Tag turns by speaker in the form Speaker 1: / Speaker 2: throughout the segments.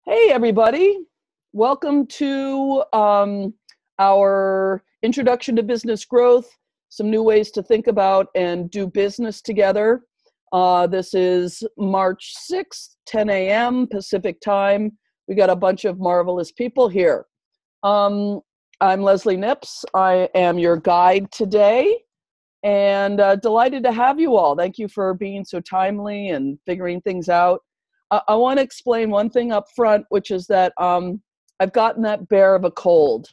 Speaker 1: Hey, everybody. Welcome to our Introduction to Business Growth, some new ways to think about and do business together. This is March 6th, 10 a.m. Pacific time. We got a bunch of marvelous people here. I'm Leslie Nips. I am your guide today, and delighted to have you all. Thank you for being so timely and figuring things out. I want to explain one thing up front, which is that I've gotten that bear of a cold.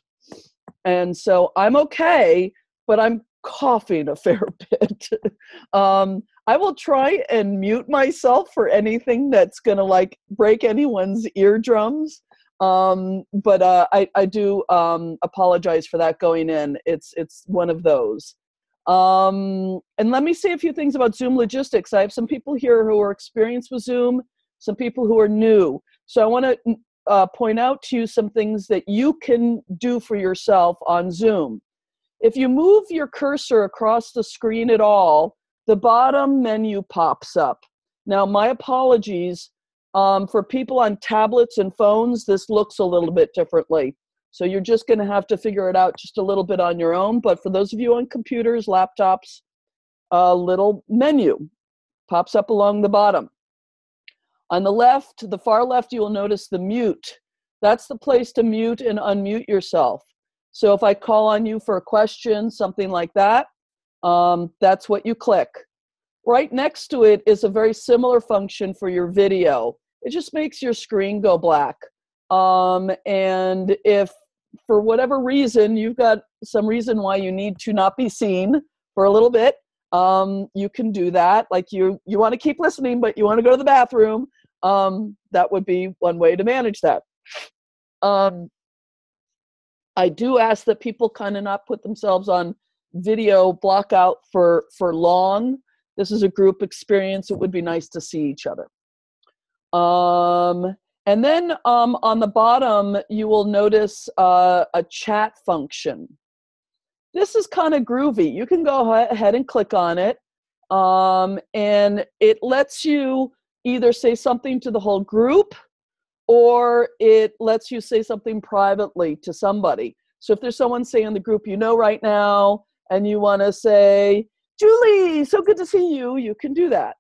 Speaker 1: And so I'm okay, but I'm coughing a fair bit. I will try and mute myself for anything that's going to break anyone's eardrums. But I do apologize for that going in. It's one of those. And let me say a few things about Zoom logistics. I have some people here who are experienced with Zoom, some people who are new. So I want to point out to you some things that you can do for yourself on Zoom. If you move your cursor across the screen at all, the bottom menu pops up. Now, my apologies. For people on tablets and phones, this looks a little bit differently. So you're just going to have to figure it out just a little bit on your own. But for those of you on computers, laptops, a little menu pops up along the bottom. On the left, the far left, you will notice the mute. That's the place to mute and unmute yourself. So if I call on you for a question, something like that, that's what you click. Right next to it is a very similar function for your video. It just makes your screen go black. And if for whatever reason, you've got some reason why you need to not be seen for a little bit, you can do that. Like you want to keep listening, but you want to go to the bathroom. That would be one way to manage that. I do ask that people kind of not put themselves on video block out for long. This is a group experience. It would be nice to see each other. And then on the bottom, you will notice a chat function. This is kind of groovy. You can go ahead and click on it. And it lets you either say something to the whole group, or it lets you say something privately to somebody. So if there's someone, say, in the group you know right now, and you want to say, Julie, so good to see you, you can do that.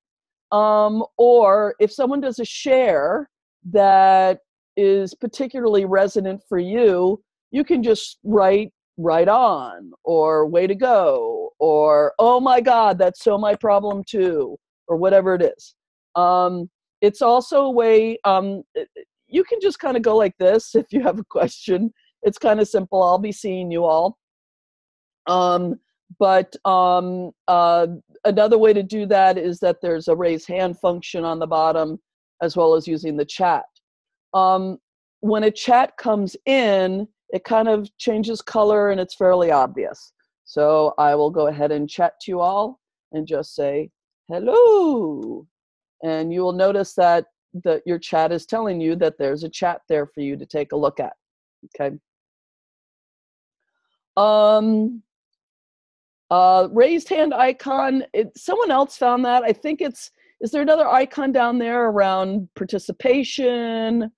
Speaker 1: Or if someone does a share that is particularly resonant for you, you can just write right on, or way to go, or oh my God, that's so my problem too, or whatever it is. It's also a way, you can just kind of go like this if you have a question. It's kind of simple. I'll be seeing you all. But another way to do that is that there's a raise hand function on the bottom, as well as using the chat. When a chat comes in, it kind of changes color and it's fairly obvious. So I will go ahead and chat to you all and just say, hello. And you will notice that your chat is telling you that there's a chat there for you to take a look at. Okay. Raised hand icon, someone else found that. I think is there another icon down there around participation?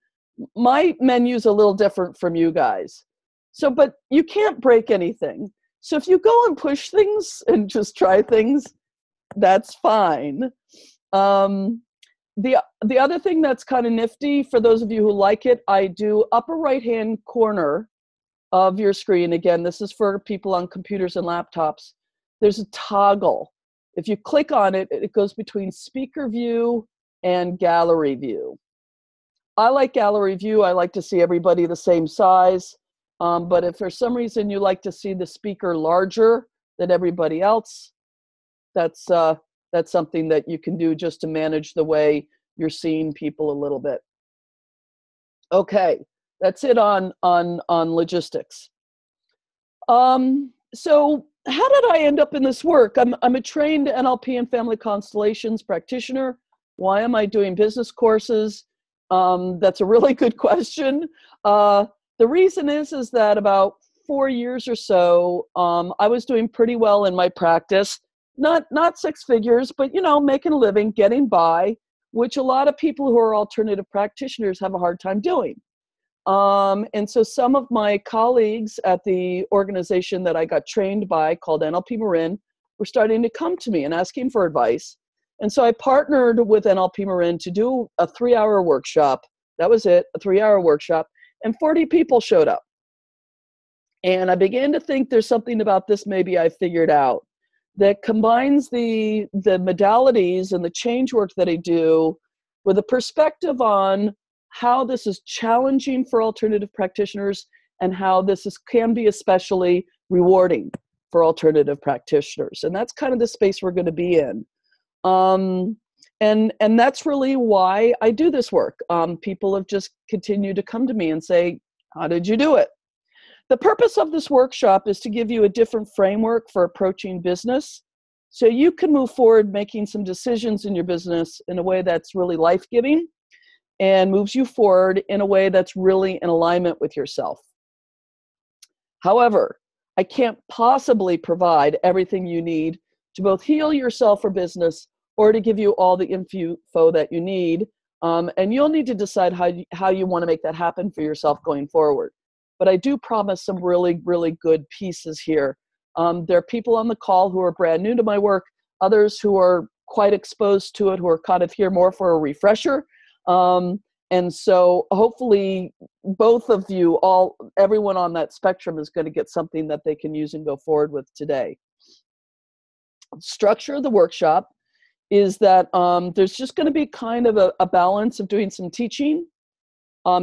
Speaker 1: My menu's a little different from you guys. So, but you can't break anything. So if you go and push things and just try things, that's fine. The other thing that's kind of nifty, for those of you who like it, I do upper right-hand corner of your screen. Again, this is for people on computers and laptops. There's a toggle. If you click on it, it goes between speaker view and gallery view. I like gallery view. I like to see everybody the same size. But if for some reason you like to see the speaker larger than everybody else, that's something that you can do just to manage the way you're seeing people a little bit. Okay, that's it on logistics. So how did I end up in this work? I'm a trained NLP and family constellations practitioner. Why am I doing business courses? That's a really good question. The reason is that about 4 years or so, I was doing pretty well in my practice. Not six figures, but, making a living, getting by, which a lot of people who are alternative practitioners have a hard time doing. And so some of my colleagues at the organization that I got trained by, called NLP Marin, were starting to come to me and asking for advice. And so I partnered with NLP Marin to do a 3-hour workshop. That was it, a 3-hour workshop, and 40 people showed up. And I began to think there's something about this maybe I figured out that combines the modalities and the change work that I do with a perspective on how this is challenging for alternative practitioners and how this can be especially rewarding for alternative practitioners. And that's kind of the space we're going to be in. And that's really why I do this work. People have just continued to come to me and say, how did you do it? The purpose of this workshop is to give you a different framework for approaching business so you can move forward making some decisions in your business in a way that's really life-giving and moves you forward in a way that's really in alignment with yourself. However, I can't possibly provide everything you need to both heal yourself for business or to give you all the info that you need. And you'll need to decide how you want to make that happen for yourself going forward. But I do promise some really, really good pieces here. There are people on the call who are brand new to my work, others who are quite exposed to it, who are kind of here more for a refresher. And so hopefully both of you, everyone on that spectrum is going to get something that they can use and go forward with today. Structure of the workshop is that there's just going to be kind of a balance of doing some teaching,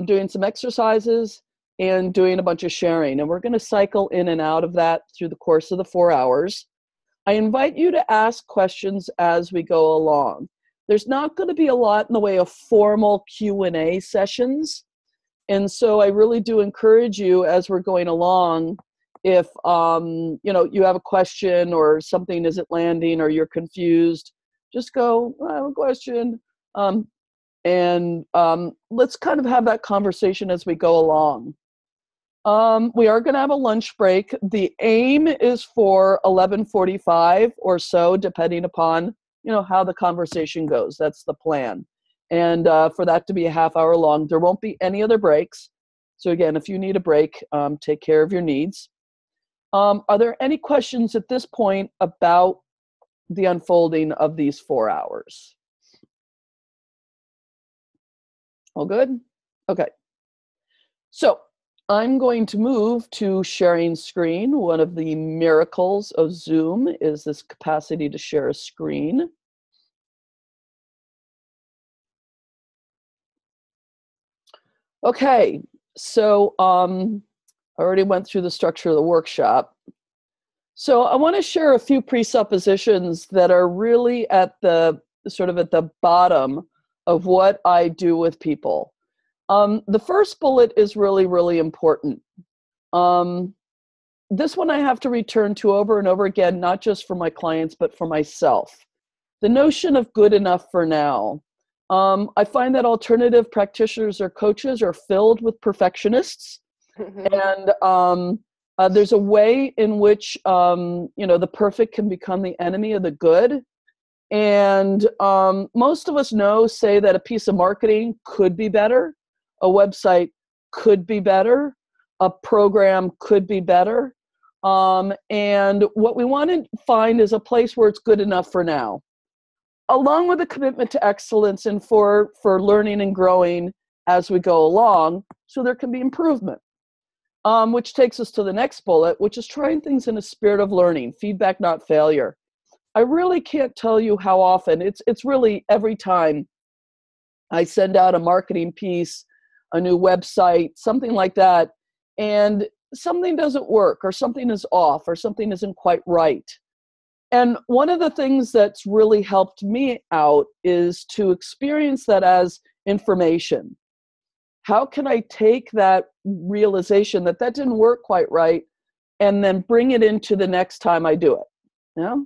Speaker 1: doing some exercises, and doing a bunch of sharing. And we're going to cycle in and out of that through the course of the 4 hours. I invite you to ask questions as we go along. There's not going to be a lot in the way of formal Q&A sessions. And so I really do encourage you as we're going along, if you have a question or something isn't landing or you're confused, just go, I have a question. Let's kind of have that conversation as we go along. We are going to have a lunch break. The aim is for 11:45 or so, depending upon how the conversation goes. That's the plan. And for that to be a half hour long, there won't be any other breaks. So again, if you need a break, take care of your needs. Are there any questions at this point about the unfolding of these 4 hours? All good? Okay. So I'm going to move to sharing screen. One of the miracles of Zoom is this capacity to share a screen. Okay, so I already went through the structure of the workshop. So I want to share a few presuppositions that are really at the bottom of what I do with people. The first bullet is really, really important. This one I have to return to over and over again, not just for my clients, but for myself. The notion of good enough for now. I find that alternative practitioners or coaches are filled with perfectionists. And there's a way in which, the perfect can become the enemy of the good. And most of us say that a piece of marketing could be better. A website could be better. A program could be better. And what we want to find is a place where it's good enough for now, along with a commitment to excellence and for learning and growing as we go along, so there can be improvement. Which takes us to the next bullet, which is trying things in a spirit of learning, feedback, not failure. I really can't tell you how often, it's really every time I send out a marketing piece, a new website, something like that, and something doesn't work or something is off or something isn't quite right. And one of the things that's really helped me out is to experience that as information. How can I take that realization that didn't work quite right and then bring it into the next time I do it? Yeah.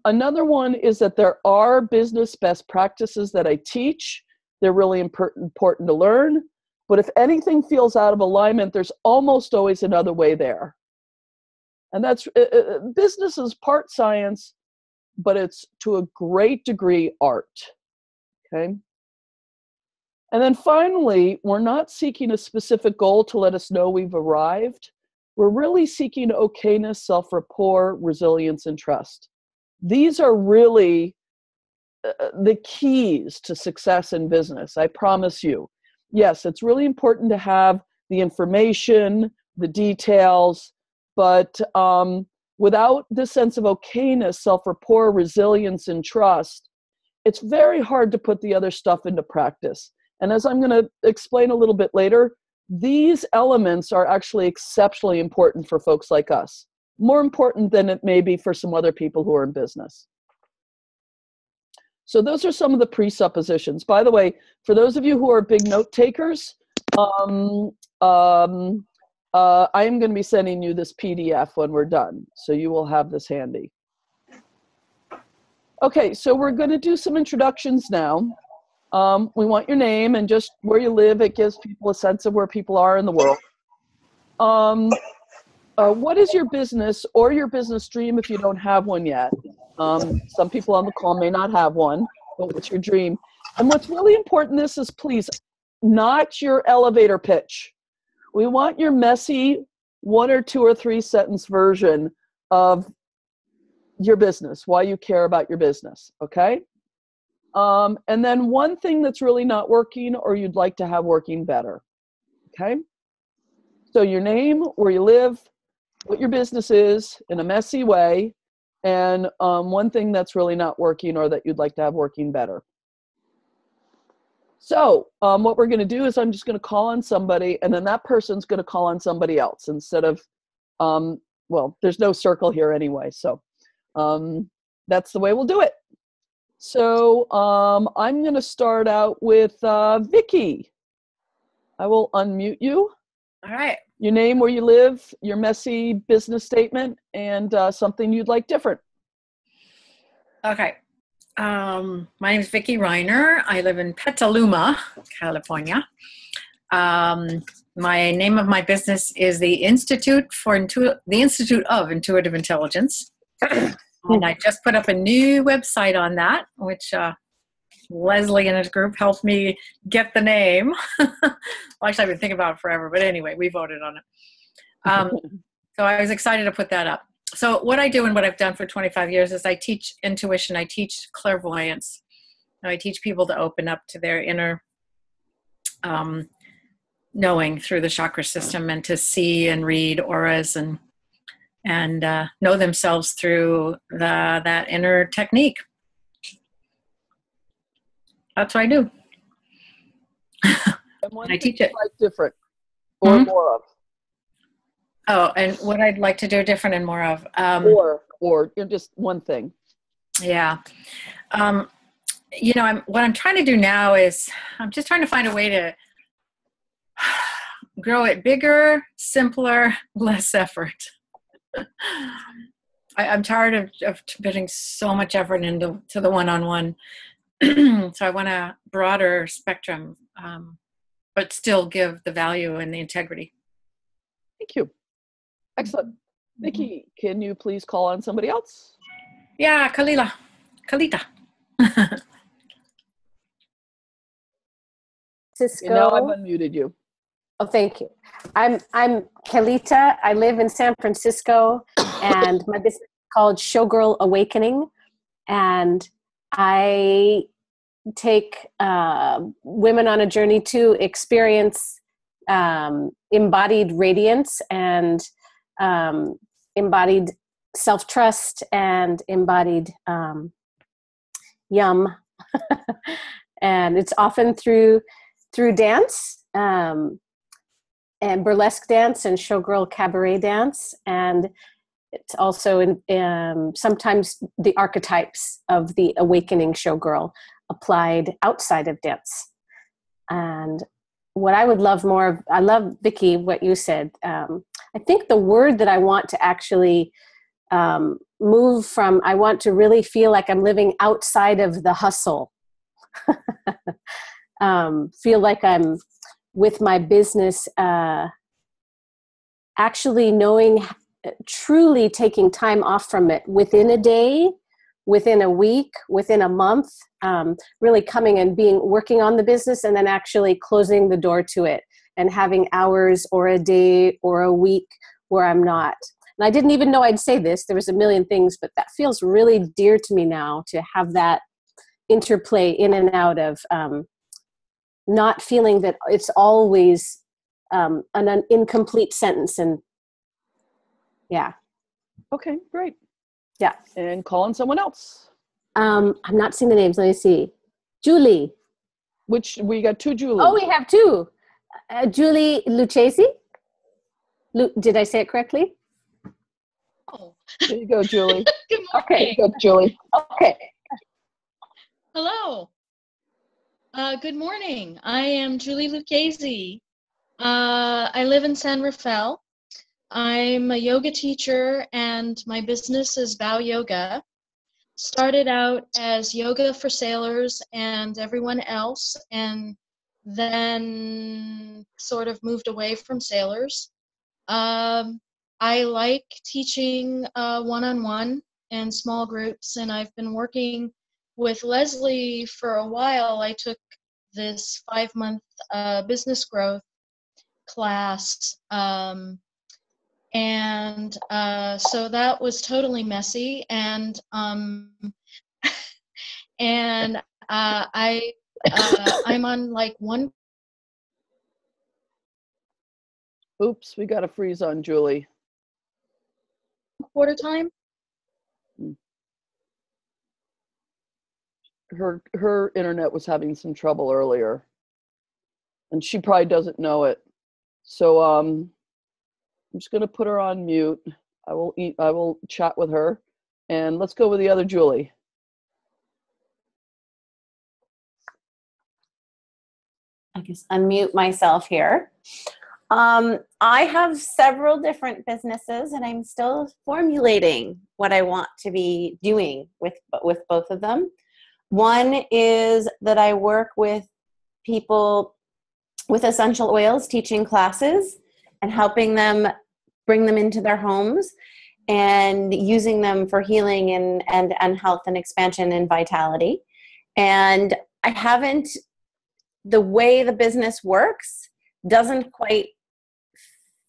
Speaker 1: Another one is that there are business best practices that I teach. They're really important to learn. But if anything feels out of alignment, there's almost always another way there. And that's business is part science, but it's to a great degree art. Okay. And then finally, we're not seeking a specific goal to let us know we've arrived. We're really seeking okayness, self-rapport, resilience, and trust. These are really the keys to success in business, I promise you. Yes, it's really important to have the information, the details, but without this sense of okayness, self-rapport, resilience, and trust, it's very hard to put the other stuff into practice. And as I'm going to explain a little bit later, these elements are actually exceptionally important for folks like us, more important than it may be for some other people who are in business. So those are some of the presuppositions. By the way, for those of you who are big note takers, I am going to be sending you this PDF when we're done, so you will have this handy. Okay, so we're going to do some introductions now. We want your name and just where you live. It gives people a sense of where people are in the world. What is your business or your business dream if you don't have one yet? Some people on the call may not have one, but what's your dream? And what's really important in this is, please, not your elevator pitch. We want your messy 1 or 2 or 3 sentence version of your business, why you care about your business, okay? And then one thing that's really not working or you'd like to have working better, okay? So your name, where you live, what your business is in a messy way, and one thing that's really not working or that you'd like to have working better. So what we're going to do is I'm just going to call on somebody, and then that person's going to call on somebody else instead of, well, there's no circle here anyway, so that's the way we'll do it. So I'm going to start out with Vicki. I will unmute you.
Speaker 2: All right.
Speaker 1: Your name, where you live, your messy business statement, and something you'd like different.
Speaker 2: Okay. My name is Vicki Reiner. I live in Petaluma, California. My name of my business is the Institute of Intuitive Intelligence. And I just put up a new website on that, which Leslie and his group helped me get the name. Well, actually, I've been thinking about it forever, but anyway, we voted on it. So I was excited to put that up. So what I do and what I've done for 25 years is I teach intuition, I teach clairvoyance. I teach people to open up to their inner knowing through the chakra system and to see and read auras and know themselves through that inner technique. That's what I do.
Speaker 1: And one
Speaker 2: I teach it.
Speaker 1: Like different or more of.
Speaker 2: Oh, and what I'd like to do different and more of.
Speaker 1: Or just one thing.
Speaker 2: Yeah. You know, what I'm trying to do now is I'm just trying to find a way to grow it bigger, simpler, less effort. I'm tired of putting so much effort into the one-on-one. So I want a broader spectrum, but still give the value and the integrity.
Speaker 1: Thank you. Excellent. Vicki, can you please call on somebody else?
Speaker 2: Yeah, Kalita.
Speaker 3: Cisco.
Speaker 1: Now I've unmuted you.
Speaker 3: Oh, thank you. I'm Kalita. I live in San Francisco, and my business is called Showgirl Awakening, and I take women on a journey to experience embodied radiance and embodied self-trust and embodied yum. And it's often through dance and burlesque dance and showgirl cabaret dance. And it's also in sometimes the archetypes of the awakening showgirl applied outside of dance. And what I would love more of, I love, Vicki, what you said. I think the word that I want to actually move from, I want to really feel like I'm living outside of the hustle. Feel like I'm with my business, actually knowing, truly taking time off from it within a day within a week, within a month, really coming and working on the business and then actually closing the door to it and having hours or a day or a week where I'm not. And I didn't even know I'd say this. There was a million things, but that feels really dear to me now, to have that interplay in and out of not feeling that it's always an incomplete sentence. And yeah.
Speaker 1: Okay, great.
Speaker 3: Yeah.
Speaker 1: And call on someone else.
Speaker 3: I'm not seeing the names. Let me see. Julie.
Speaker 1: Which, we got two Julie.
Speaker 3: Oh, we have two. Julie Lucchesi. Did I say it correctly?
Speaker 4: Oh.
Speaker 1: There you go, Julie.
Speaker 4: Good morning.
Speaker 3: Okay.
Speaker 1: Good, Julie.
Speaker 3: Okay.
Speaker 4: Hello. Good morning. I am Julie Lucchesi. I live in San Rafael. I'm a yoga teacher and my business is Bao Yoga. Started out as yoga for sailors and everyone else, and then sort of moved away from sailors. I like teaching one-on-one and small groups, and I've been working with Leslie for a while. I took this 5-month business growth class, and so that was totally messy, and and I'm on like one.
Speaker 1: Oops, we got a freeze on Julie.
Speaker 4: Quarter time.
Speaker 1: Her internet was having some trouble earlier, and she probably doesn't know it. So I'm just gonna put her on mute. I will chat with her, and let's go with the other Julie.
Speaker 5: I guess unmute myself here. I have several different businesses and I'm still formulating what I want to be doing with both of them. One is that I work with people with essential oils, teaching classes and helping them bring them into their homes and using them for healing and health and expansion and vitality. And the way the business works doesn't quite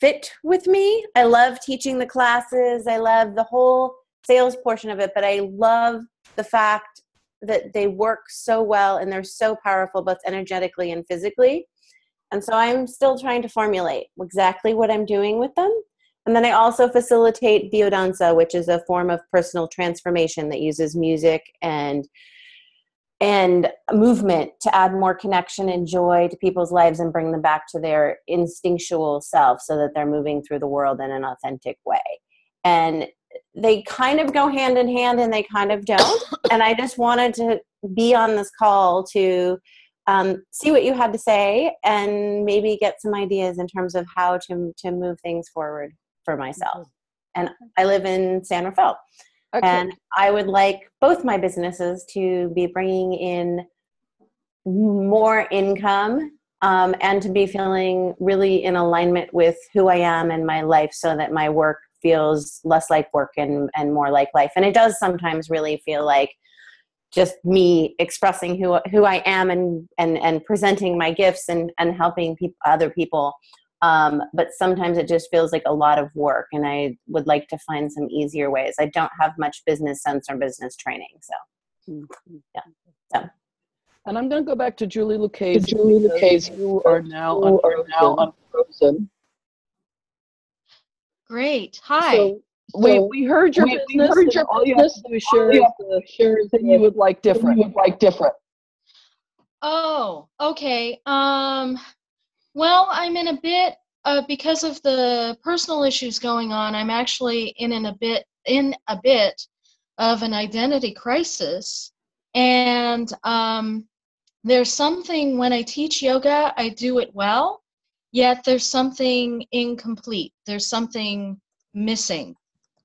Speaker 5: fit with me. I love teaching the classes. I love the whole sales portion of it, but I love the fact that they work so well and they're so powerful, both energetically and physically. And so I'm still trying to formulate exactly what I'm doing with them. And then I also facilitate biodanza, which is a form of personal transformation that uses music and movement to add more connection and joy to people's lives and bring them back to their instinctual self so that they're moving through the world in an authentic way. And they kind of go hand in hand and they kind of don't. And I just wanted to be on this call to see what you had to say and maybe get some ideas in terms of how to move things forward for myself. And I live in San Rafael. Okay. And I would like both my businesses to be bringing in more income and to be feeling really in alignment with who I am in my life so that my work feels less like work and more like life. And it does sometimes really feel like just me expressing who I am and presenting my gifts and helping other people. But sometimes it just feels like a lot of work, and I would like to find some easier ways. I don't have much business sense or business training, so yeah. So.
Speaker 1: And I'm going to go back to Julie Lucchesi. Julie Lucchesi, you are now unfrozen.
Speaker 4: Great. Hi.
Speaker 1: So we heard your business. All you have to do is share that you would like different.
Speaker 4: Oh, okay. Well, I'm in a bit, because of the personal issues going on, I'm actually in a bit of an identity crisis. And there's something, when I teach yoga, I do it well, yet there's something incomplete. There's something missing.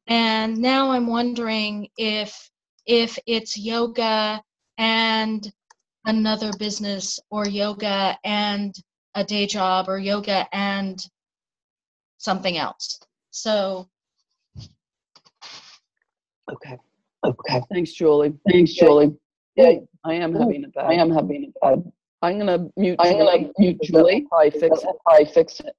Speaker 4: And now I'm wondering if it's yoga and another business, or yoga and a day job, or yoga and something else. So.
Speaker 1: Okay. Okay. Thanks, Julie.
Speaker 6: Thanks, Julie.
Speaker 1: Yeah, I am having a bad.
Speaker 6: I am having a bad.
Speaker 1: I'm gonna mute.
Speaker 6: I'm
Speaker 1: Julie.
Speaker 6: gonna mute
Speaker 1: That will
Speaker 6: Julie.
Speaker 1: probably fix it.
Speaker 6: I fix it.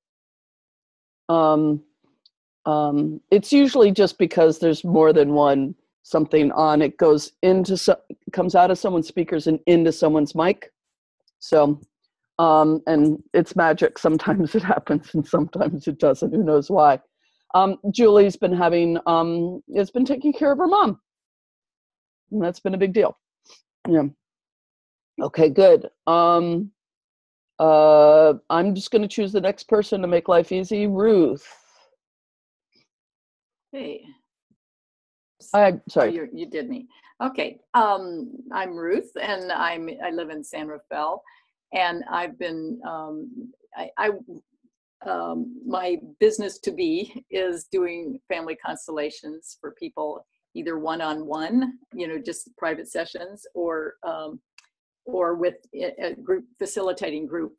Speaker 1: It's usually just because there's more than one something on. It goes into comes out of someone's speakers and into someone's mic. So, and it's magic. Sometimes it happens and sometimes it doesn't. Who knows why? Julie's been having has been taking care of her mom, and that's been a big deal. Yeah. Okay, good. I'm just going to choose the next person to make life easy. Ruth.
Speaker 7: Hey.
Speaker 1: Sorry.
Speaker 7: Oh, you did me. Okay. I'm Ruth, and I live in San Rafael, and I've been my business to be is doing family constellations for people, either one-on-one, just private sessions, or with a group, facilitating group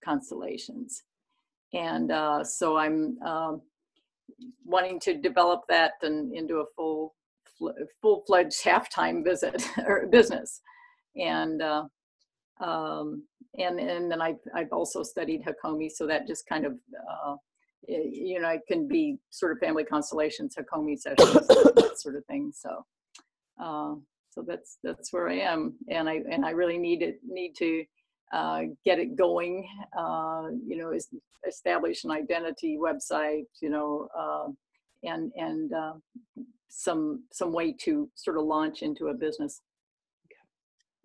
Speaker 7: constellations. And so I'm wanting to develop that into a full-fledged half-time visit or business. And then I've also studied Hakomi, so that just kind of it can be sort of family constellations, Hakomi sessions, that sort of thing. So that's where I am, and I really need to get it going. Establish an identity website, and some way to sort of launch into a business.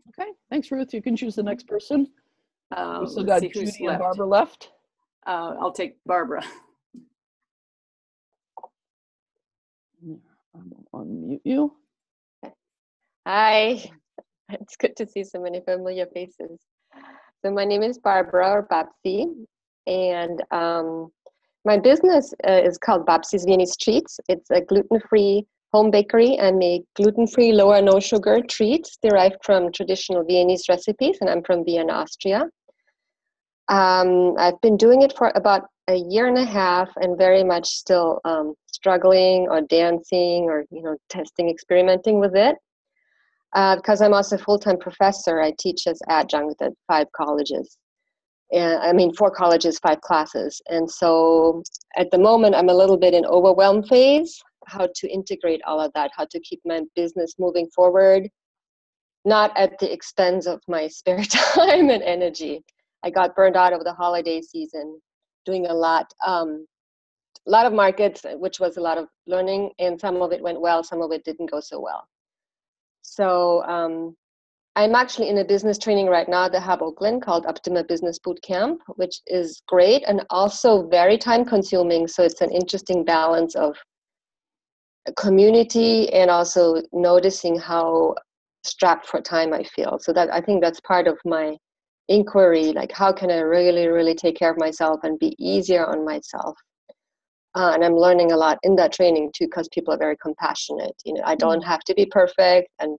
Speaker 1: Okay, thanks, Ruth. You can choose the next person. We still got Judy and Barbara left.
Speaker 7: I'll take Barbara.
Speaker 1: I'll unmute you.
Speaker 6: Hi, it's good to see so many familiar faces. So my name is Barbara, or Babsi, and my business is called Babsi's Viennese Treats. It's a gluten-free home bakery. I make gluten-free, low or no sugar treats derived from traditional Viennese recipes, and I'm from Vienna, Austria. I've been doing it for about a year and a half, and very much still struggling or dancing or testing, experimenting with it. Because I'm also a full-time professor, I teach as adjunct at 5 colleges. And 4 colleges, 5 classes. And so at the moment, I'm a little bit in overwhelm phase, how to integrate all of that, how to keep my business moving forward, not at the expense of my spare time and energy. I got burned out over the holiday season, doing a lot of markets, which was a lot of learning, and some of it went well, some of it didn't go so well. So I'm actually in a business training right now at the Hub Oakland called Optima Business Bootcamp, which is great and also very time consuming. So it's an interesting balance of community and also noticing how strapped for time I feel. So that I think that's part of my inquiry, like how can I really, really take care of myself and be easier on myself. And I'm learning a lot in that training too, because people are very compassionate. I don't have to be perfect. And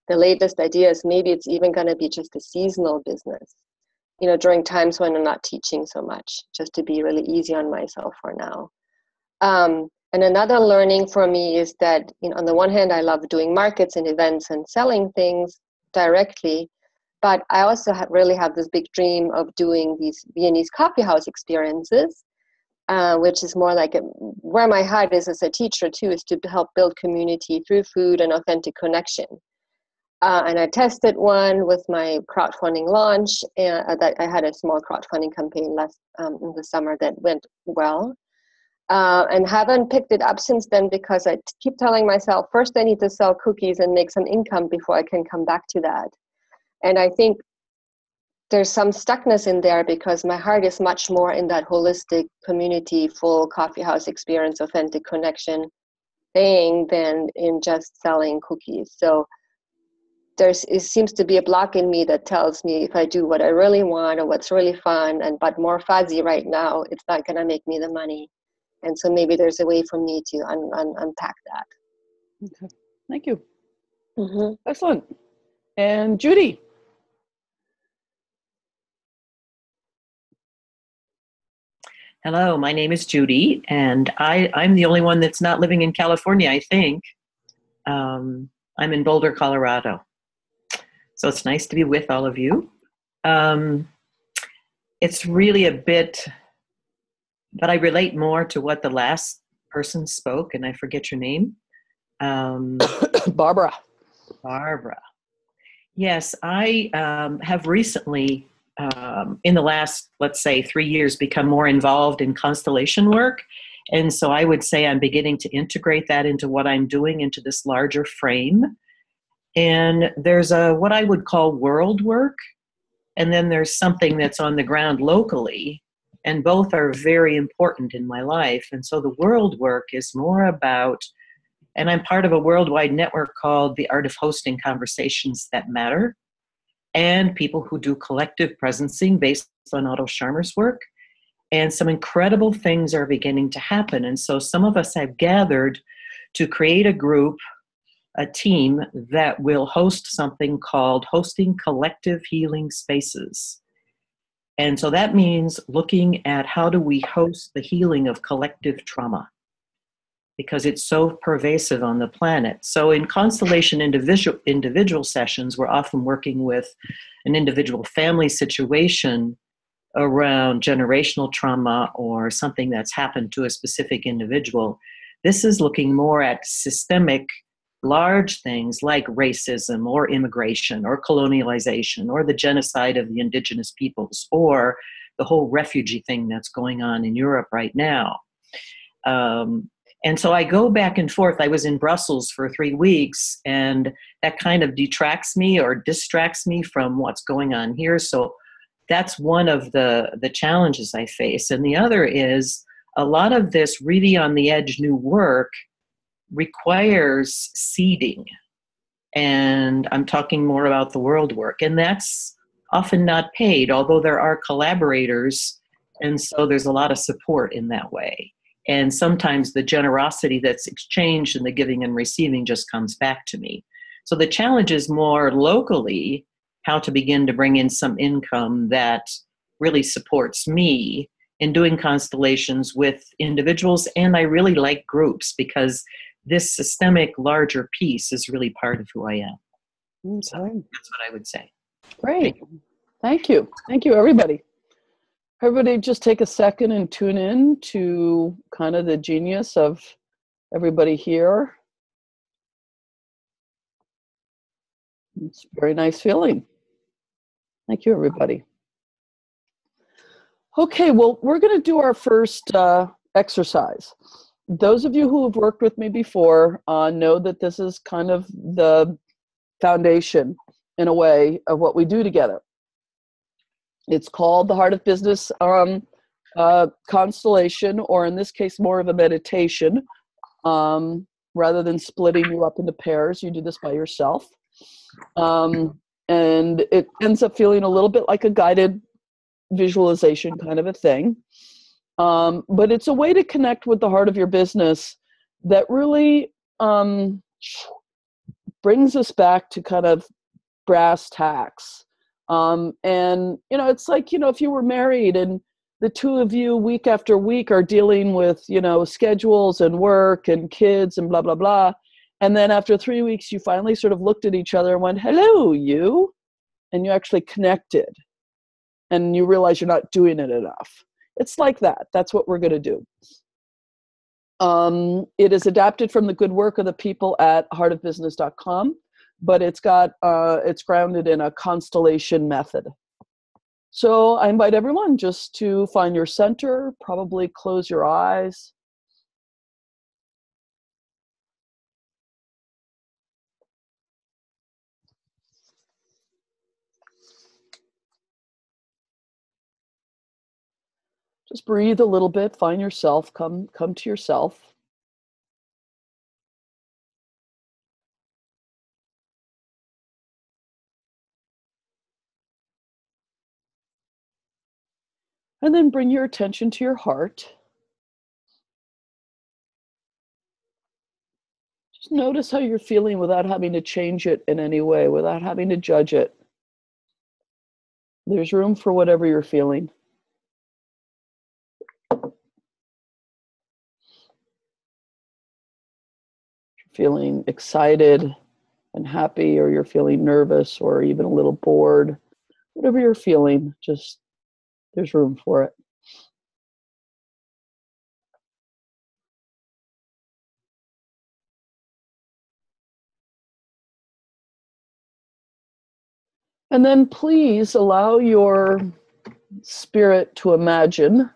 Speaker 6: the latest idea is maybe it's even going to be just a seasonal business, during times when I'm not teaching so much, just to be really easy on myself for now. And another learning for me is that, on the one hand, I love doing markets and events and selling things directly, but I also really have this big dream of doing these Viennese coffee house experiences, which is more like where my heart is as a teacher too, is to help build community through food and authentic connection. And I tested one with my crowdfunding launch, and that I had a small crowdfunding campaign last in the summer that went well, and haven't picked it up since then because I keep telling myself first I need to sell cookies and make some income before I can come back to that. And I think there's some stuckness in there because my heart is much more in that holistic community, full coffee house experience, authentic connection thing than in just selling cookies. So it seems to be a block in me that tells me if I do what I really want or what's really fun but more fuzzy right now, it's not going to make me the money. And so maybe there's a way for me to unpack that.
Speaker 1: Okay, thank you.
Speaker 6: Mm-hmm.
Speaker 1: Excellent. And Judy.
Speaker 8: Hello, my name is Judy, and I'm the only one that's not living in California, I think. I'm in Boulder, Colorado. So it's nice to be with all of you. It's really a bit, but I relate more to what the last person spoke, and I forget your name.
Speaker 1: Barbara.
Speaker 8: Barbara. Yes, I have recently, in the last, let's say, 3 years, become more involved in constellation work. And so I would say I'm beginning to integrate that into what I'm doing into this larger frame. And there's what I would call world work. And then there's something that's on the ground locally. And both are very important in my life. And so the world work is more about, and I'm part of a worldwide network called The Art of Hosting Conversations That Matter, and people who do collective presencing based on Otto Scharmer's work. And some incredible things are beginning to happen. And so some of us have gathered to create a group, a team that will host something called Hosting Collective Healing Spaces. And so that means looking at how do we host the healing of collective trauma, because it's so pervasive on the planet. So in constellation individual sessions, we're often working with an individual family situation around generational trauma or something that's happened to a specific individual. This is looking more at systemic, large things like racism or immigration or colonialization or the genocide of the indigenous peoples or the whole refugee thing that's going on in Europe right now. And so I go back and forth. I was in Brussels for 3 weeks, and that kind of detracts me or distracts me from what's going on here. So that's one of the challenges I face. And the other is a lot of this really on the edge new work requires seeding. And I'm talking more about the world work. And that's often not paid, although there are collaborators. And so there's a lot of support in that way. And sometimes the generosity that's exchanged and the giving and receiving just comes back to me. So the challenge is more locally how to begin to bring in some income that really supports me in doing constellations with individuals. And I really like groups because this systemic larger piece is really part of who I am.
Speaker 1: Okay.
Speaker 8: So that's what I would say.
Speaker 1: Great. Thank you. Thank you, everybody. Everybody just take a second and tune in to kind of the genius of everybody here. It's a very nice feeling. Thank you, everybody. Okay, well, we're going to do our first exercise. Those of you who have worked with me before know that this is kind of the foundation, in a way, of what we do together. It's called the Heart of Business Constellation, or in this case, more of a meditation. Rather than splitting you up into pairs, you do this by yourself. And it ends up feeling a little bit like a guided visualization kind of a thing. But it's a way to connect with the heart of your business that really brings us back to kind of brass tacks. And, you know, it's like, you know, if you were married and the two of you week after week are dealing with, you know, schedules and work and kids and blah, blah, blah. And then after 3 weeks, you finally sort of looked at each other and went, hello, you. And you actually connected. And you realize you're not doing it enough. It's like that. That's what we're going to do. It is adapted from the good work of the people at heartofbusiness.com. But it's grounded in a constellation method. So I invite everyone just to find your center, probably close your eyes. Just breathe a little bit, find yourself, come to yourself. And then bring your attention to your heart. Just notice how you're feeling without having to change it in any way, without having to judge it. There's room for whatever you're feeling. Feeling excited and happy, or you're feeling nervous, or even a little bored. Whatever you're feeling, just there's room for it. And then please allow your spirit to imagine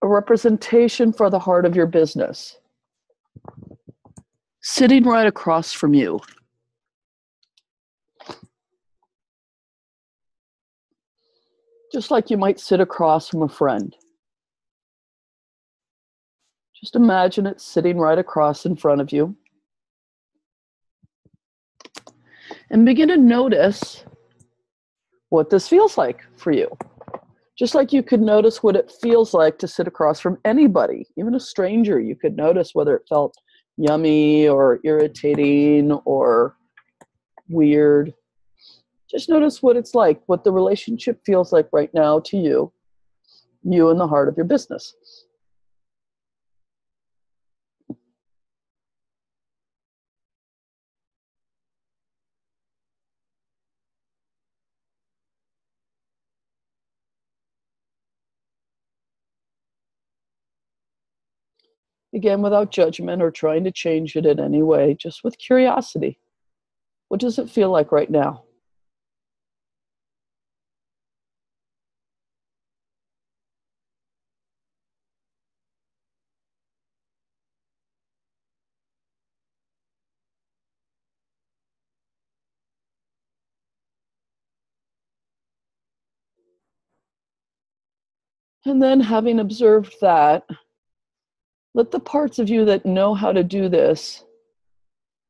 Speaker 1: a representation for the heart of your business sitting right across from you. Just like you might sit across from a friend. Just imagine it sitting right across in front of you. And begin to notice what this feels like for you. Just like you could notice what it feels like to sit across from anybody, even a stranger. You could notice whether it felt yummy or irritating or weird. Just notice what it's like, what the relationship feels like right now to you and the heart of your business. Again, without judgment or trying to change it in any way, just with curiosity. What does it feel like right now? And then, having observed that, let the parts of you that know how to do this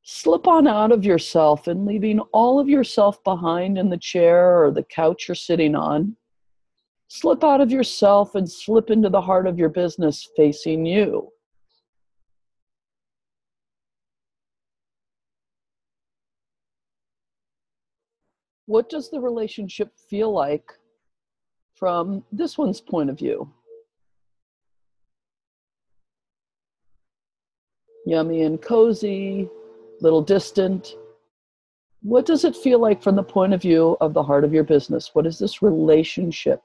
Speaker 1: slip on out of yourself, and leaving all of yourself behind in the chair or the couch you're sitting on. Slip out of yourself and slip into the heart of your business facing you. What does the relationship feel like from this one's point of view? Yummy and cozy, little distant. What does it feel like from the point of view of the heart of your business? What does this relationship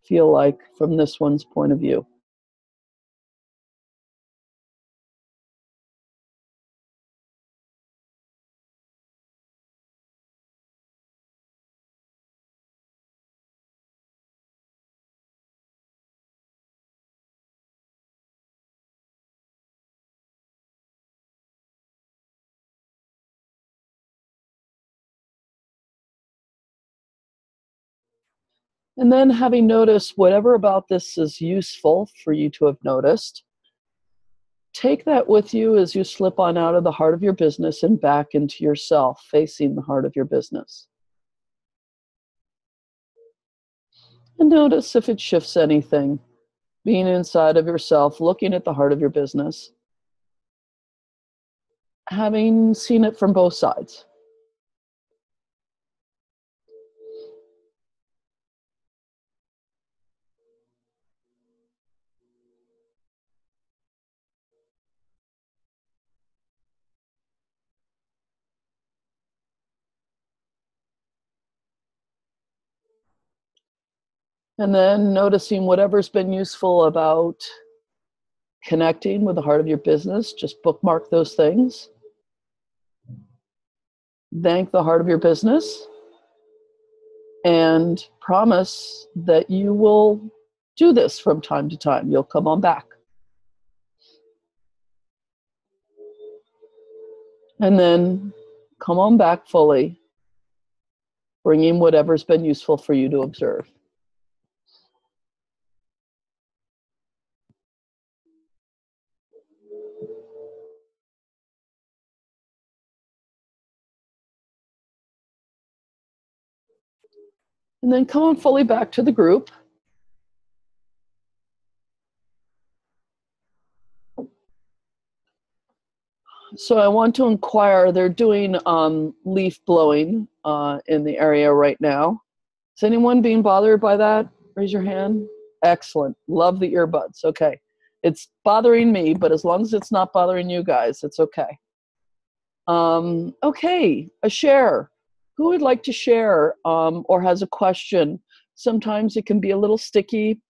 Speaker 1: feel like from this one's point of view? And then, having noticed whatever about this is useful for you to have noticed, take that with you as you slip on out of the heart of your business and back into yourself, facing the heart of your business. And notice if it shifts anything, being inside of yourself, looking at the heart of your business, having seen it from both sides. And then noticing whatever's been useful about connecting with the heart of your business, just bookmark those things. Thank the heart of your business and promise that you will do this from time to time. You'll come on back. And then come on back fully, bringing whatever's been useful for you to observe. And then come on fully back to the group. So I want to inquire, they're doing leaf blowing in the area right now. Is anyone being bothered by that? Raise your hand. Excellent. Love the earbuds. Okay. It's bothering me, but as long as it's not bothering you guys, it's okay. Okay, a share. Who would like to share or has a question? Sometimes it can be a little sticky.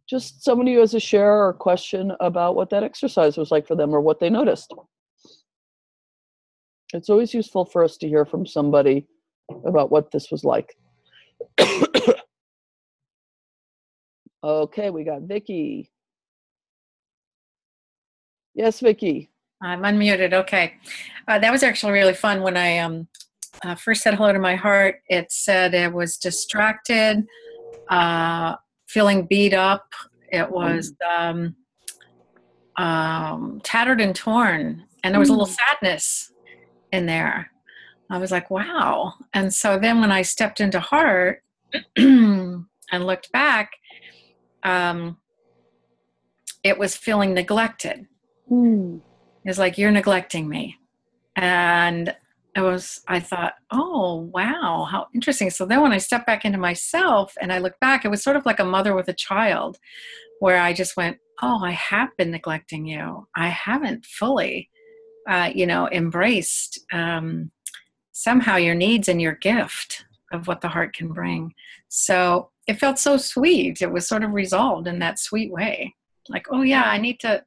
Speaker 1: Just somebody who has a share or question about what that exercise was like for them or what they noticed. It's always useful for us to hear from somebody about what this was like. Okay, we got Vicky. Yes, Vicky.
Speaker 2: I'm unmuted. Okay. That was actually really fun. When I first said hello to my heart, it said it was distracted, feeling beat up. It was tattered and torn. And there was a little sadness in there. I was like, wow. And so then when I stepped into heart and looked back, it was feeling neglected. It's like, you're neglecting me. And I thought, oh, wow, how interesting. So then when I stepped back into myself and I looked back, it was sort of like a mother with a child, where I just went, oh, I have been neglecting you. I haven't fully, embraced somehow your needs and your gift of what the heart can bring. So it felt so sweet. It was sort of resolved in that sweet way. Like, oh yeah, I need to,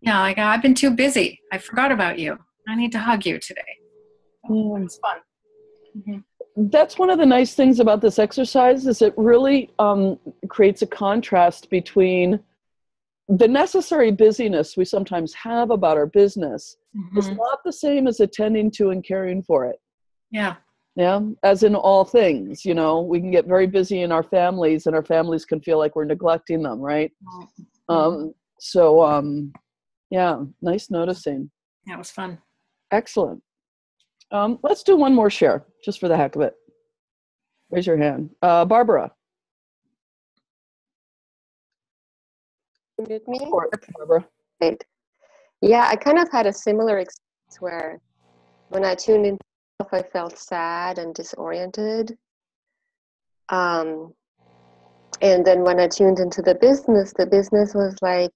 Speaker 2: like I've been too busy. I forgot about you. I need to hug you today. So it was fun. Mm-hmm.
Speaker 1: That's one of the nice things about this exercise is it really creates a contrast between the necessary busyness we sometimes have about our business. It's not the same as attending to and caring for it.
Speaker 2: Yeah.
Speaker 1: Yeah. As in all things, we can get very busy in our families and our families can feel like we're neglecting them. Right. Yeah. Nice noticing.
Speaker 2: That was fun.
Speaker 1: Excellent. Let's do one more share just for the heck of it. Raise your hand. Barbara.
Speaker 6: With me?
Speaker 1: Barbara.
Speaker 6: Right. Yeah, I kind of had a similar experience where when I tuned in, I felt sad and disoriented. And then when I tuned into the business was like,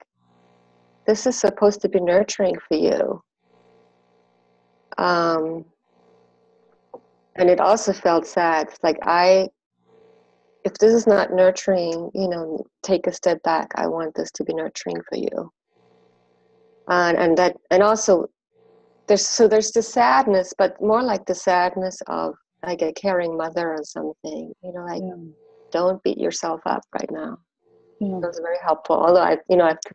Speaker 6: this is supposed to be nurturing for you. And it also felt sad. It's like, if this is not nurturing, take a step back. I want this to be nurturing for you. And also there's the sadness, but more like the sadness of like a caring mother or something, don't beat yourself up right now. It was very helpful. Although I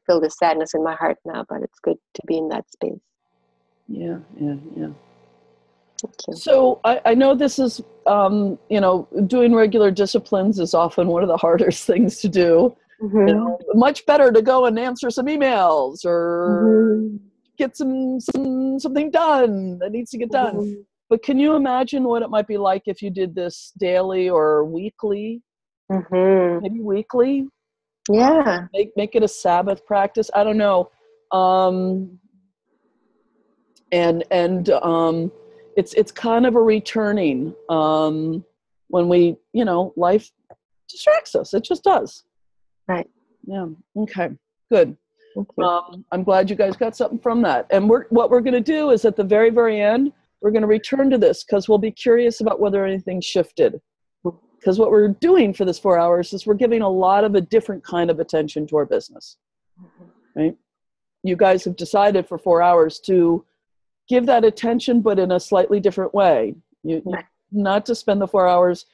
Speaker 6: feel the sadness in my heart now, but it's good to be in that space.
Speaker 1: Yeah.
Speaker 6: Thank you.
Speaker 1: So I know this is, doing regular disciplines is often one of the hardest things to do. Much better to go and answer some emails or get something done that needs to get done. But can you imagine what it might be like if you did this daily or weekly? Maybe weekly?
Speaker 6: Yeah.
Speaker 1: Make it a Sabbath practice. I don't know. It's kind of a returning when we, life distracts us. It just does.
Speaker 6: Right.
Speaker 1: Yeah. Okay. Good. I'm glad you guys got something from that. And what we're going to do is at the very, very end, we're going to return to this because we'll be curious about whether anything shifted. Because what we're doing for this 4 hours is we're giving a lot of a different kind of attention to our business. Right? You guys have decided for 4 hours to give that attention, but in a slightly different way. Not to spend the 4 hours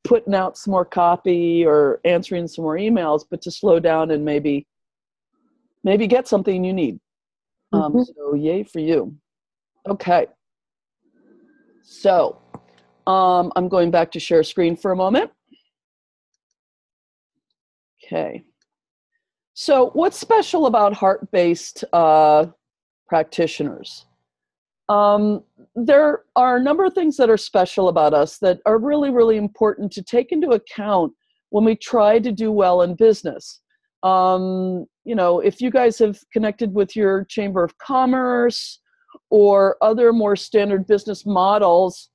Speaker 1: putting out some more copy or answering some more emails, but to slow down and maybe get something you need. So yay for you. Okay. So I'm going back to share screen for a moment. Okay. So what's special about heart-based practitioners? There are a number of things that are special about us that are really, really important to take into account when we try to do well in business. If you guys have connected with your Chamber of Commerce or other more standard business models,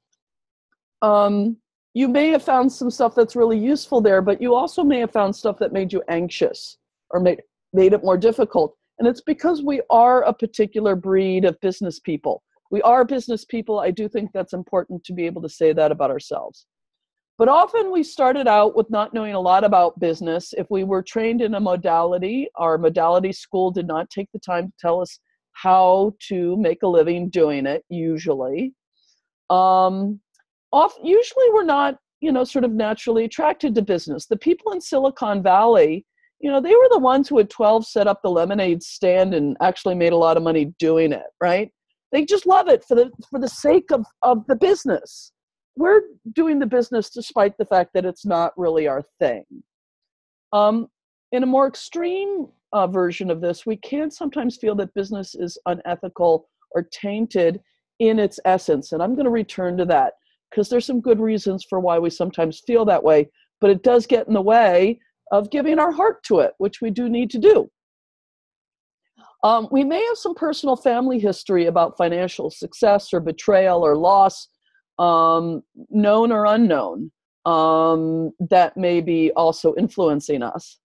Speaker 1: you may have found some stuff that's really useful there, but you also may have found stuff that made you anxious or made it more difficult. And it's because we are a particular breed of business people. We are business people. I do think that's important to be able to say that about ourselves. But often we started out with not knowing a lot about business. If we were trained in a modality, our modality school did not take the time to tell us how to make a living doing it, usually. Usually we're not, sort of naturally attracted to business. The people in Silicon Valley, they were the ones who at 12 set up the lemonade stand and actually made a lot of money doing it, right? They just love it for the sake of the business. We're doing the business despite the fact that it's not really our thing. In a more extreme version of this, we can sometimes feel that business is unethical or tainted in its essence. And I'm going to return to that because there's some good reasons for why we sometimes feel that way, but it does get in the way of giving our heart to it, which we do need to do. We may have some personal family history about financial success or betrayal or loss, known or unknown, that may be also influencing us.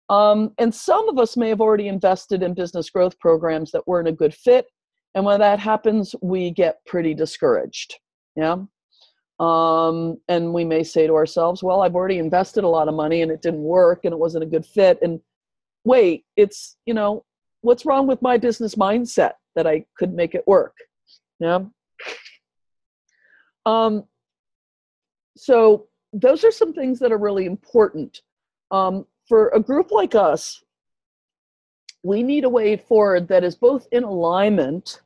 Speaker 1: And some of us may have already invested in business growth programs that weren't a good fit. And when that happens, we get pretty discouraged. Yeah. And we may say to ourselves, well, I've already invested a lot of money and it didn't work and it wasn't a good fit. And wait, it's, what's wrong with my business mindset that I could make it work? Yeah. So those are some things that are really important. For a group like us, we need a way forward that is both in alignment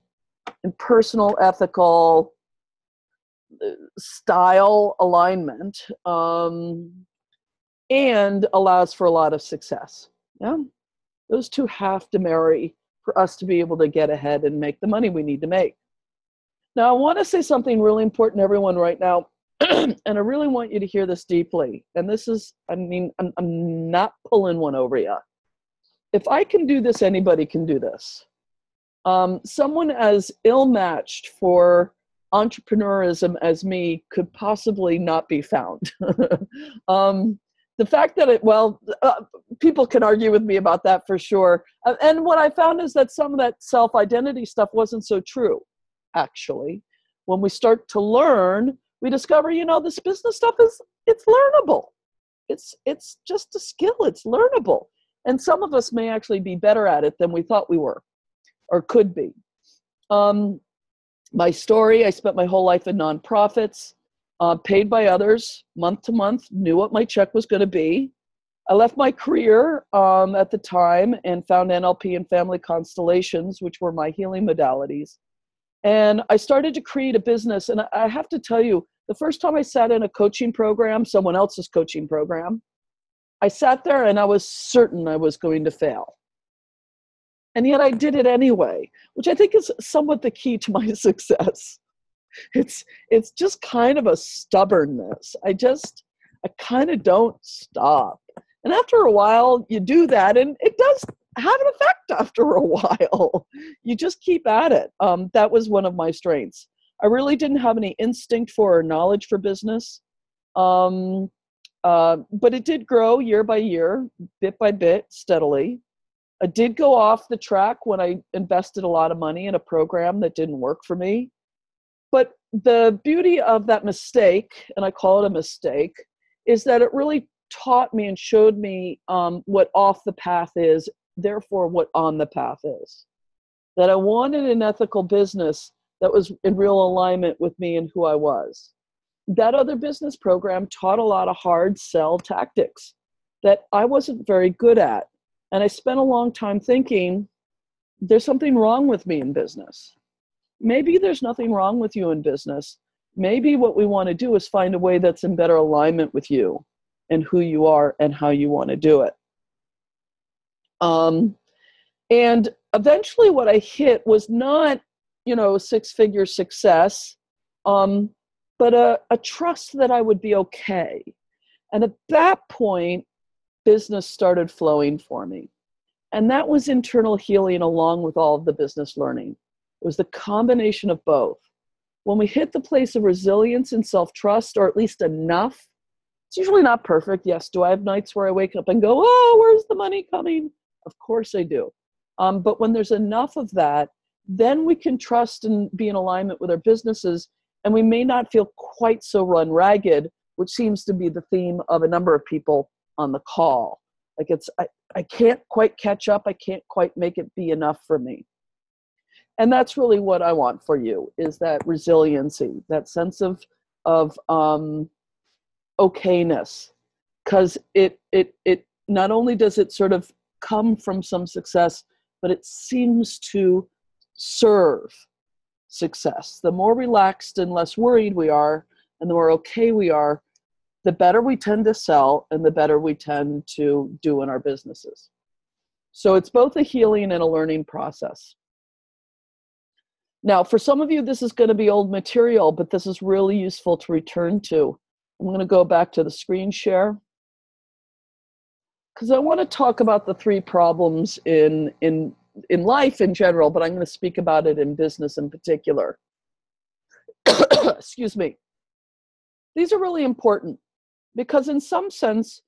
Speaker 1: and personal, ethical, style alignment, and allows for a lot of success. Yeah, those two have to marry for us to be able to get ahead and make the money we need to make. Now, I want to say something really important to everyone right now, and I really want you to hear this deeply. And this is, I'm not pulling one over you. If I can do this, anybody can do this. Someone as ill-matched for entrepreneurism as me could possibly not be found. The fact that people can argue with me about that for sure. And what I found is that some of that self-identity stuff wasn't so true, actually. When we start to learn, we discover, this business stuff it's learnable. It's just a skill, it's learnable. And some of us may actually be better at it than we thought we were or could be. My story, I spent my whole life in nonprofits, paid by others, month to month, knew what my check was going to be. I left my career at the time and found NLP and family constellations, which were my healing modalities. And I started to create a business. And I have to tell you, the first time I sat in a coaching program, someone else's coaching program, I sat there and I was certain I was going to fail. And yet I did it anyway, which I think is somewhat the key to my success. It's just kind of a stubbornness. I kind of don't stop. And after a while, you do that, and it does have an effect after a while. You just keep at it. That was one of my strengths. I really didn't have any instinct for or knowledge for business. But it did grow year by year, bit by bit, steadily. I did go off the track when I invested a lot of money in a program that didn't work for me. But the beauty of that mistake, and I call it a mistake, is that it really taught me and showed me what off the path is, therefore what on the path is. That I wanted an ethical business that was in real alignment with me and who I was. That other business program taught a lot of hard sell tactics that I wasn't very good at. And I spent a long time thinking, there's something wrong with me in business. Maybe there's nothing wrong with you in business. Maybe what we want to do is find a way that's in better alignment with you and who you are and how you want to do it. And eventually what I hit was not, six-figure success, but a trust that I would be okay. And at that point, business started flowing for me. And that was internal healing along with all of the business learning. It was the combination of both. When we hit the place of resilience and self-trust, or at least enough, it's usually not perfect. Yes, do I have nights where I wake up and go, oh, where's the money coming? Of course I do. But when there's enough of that, then we can trust and be in alignment with our businesses, and we may not feel quite so run ragged, which seems to be the theme of a number of people on the call. Like I can't quite catch up. I can't quite make it be enough for me. And that's really what I want for you, is that resiliency, that sense of okayness, because it not only does it sort of come from some success, but it seems to serve success. The more relaxed and less worried we are, and the more okay we are, the better we tend to sell and the better we tend to do in our businesses. So it's both a healing and a learning process. Now, for some of you, this is going to be old material, but this is really useful to return to. I'm going to go back to the screen share, because I want to talk about the 3 problems in life in general, but I'm going to speak about it in business in particular. Excuse me. These are really important because in some sense,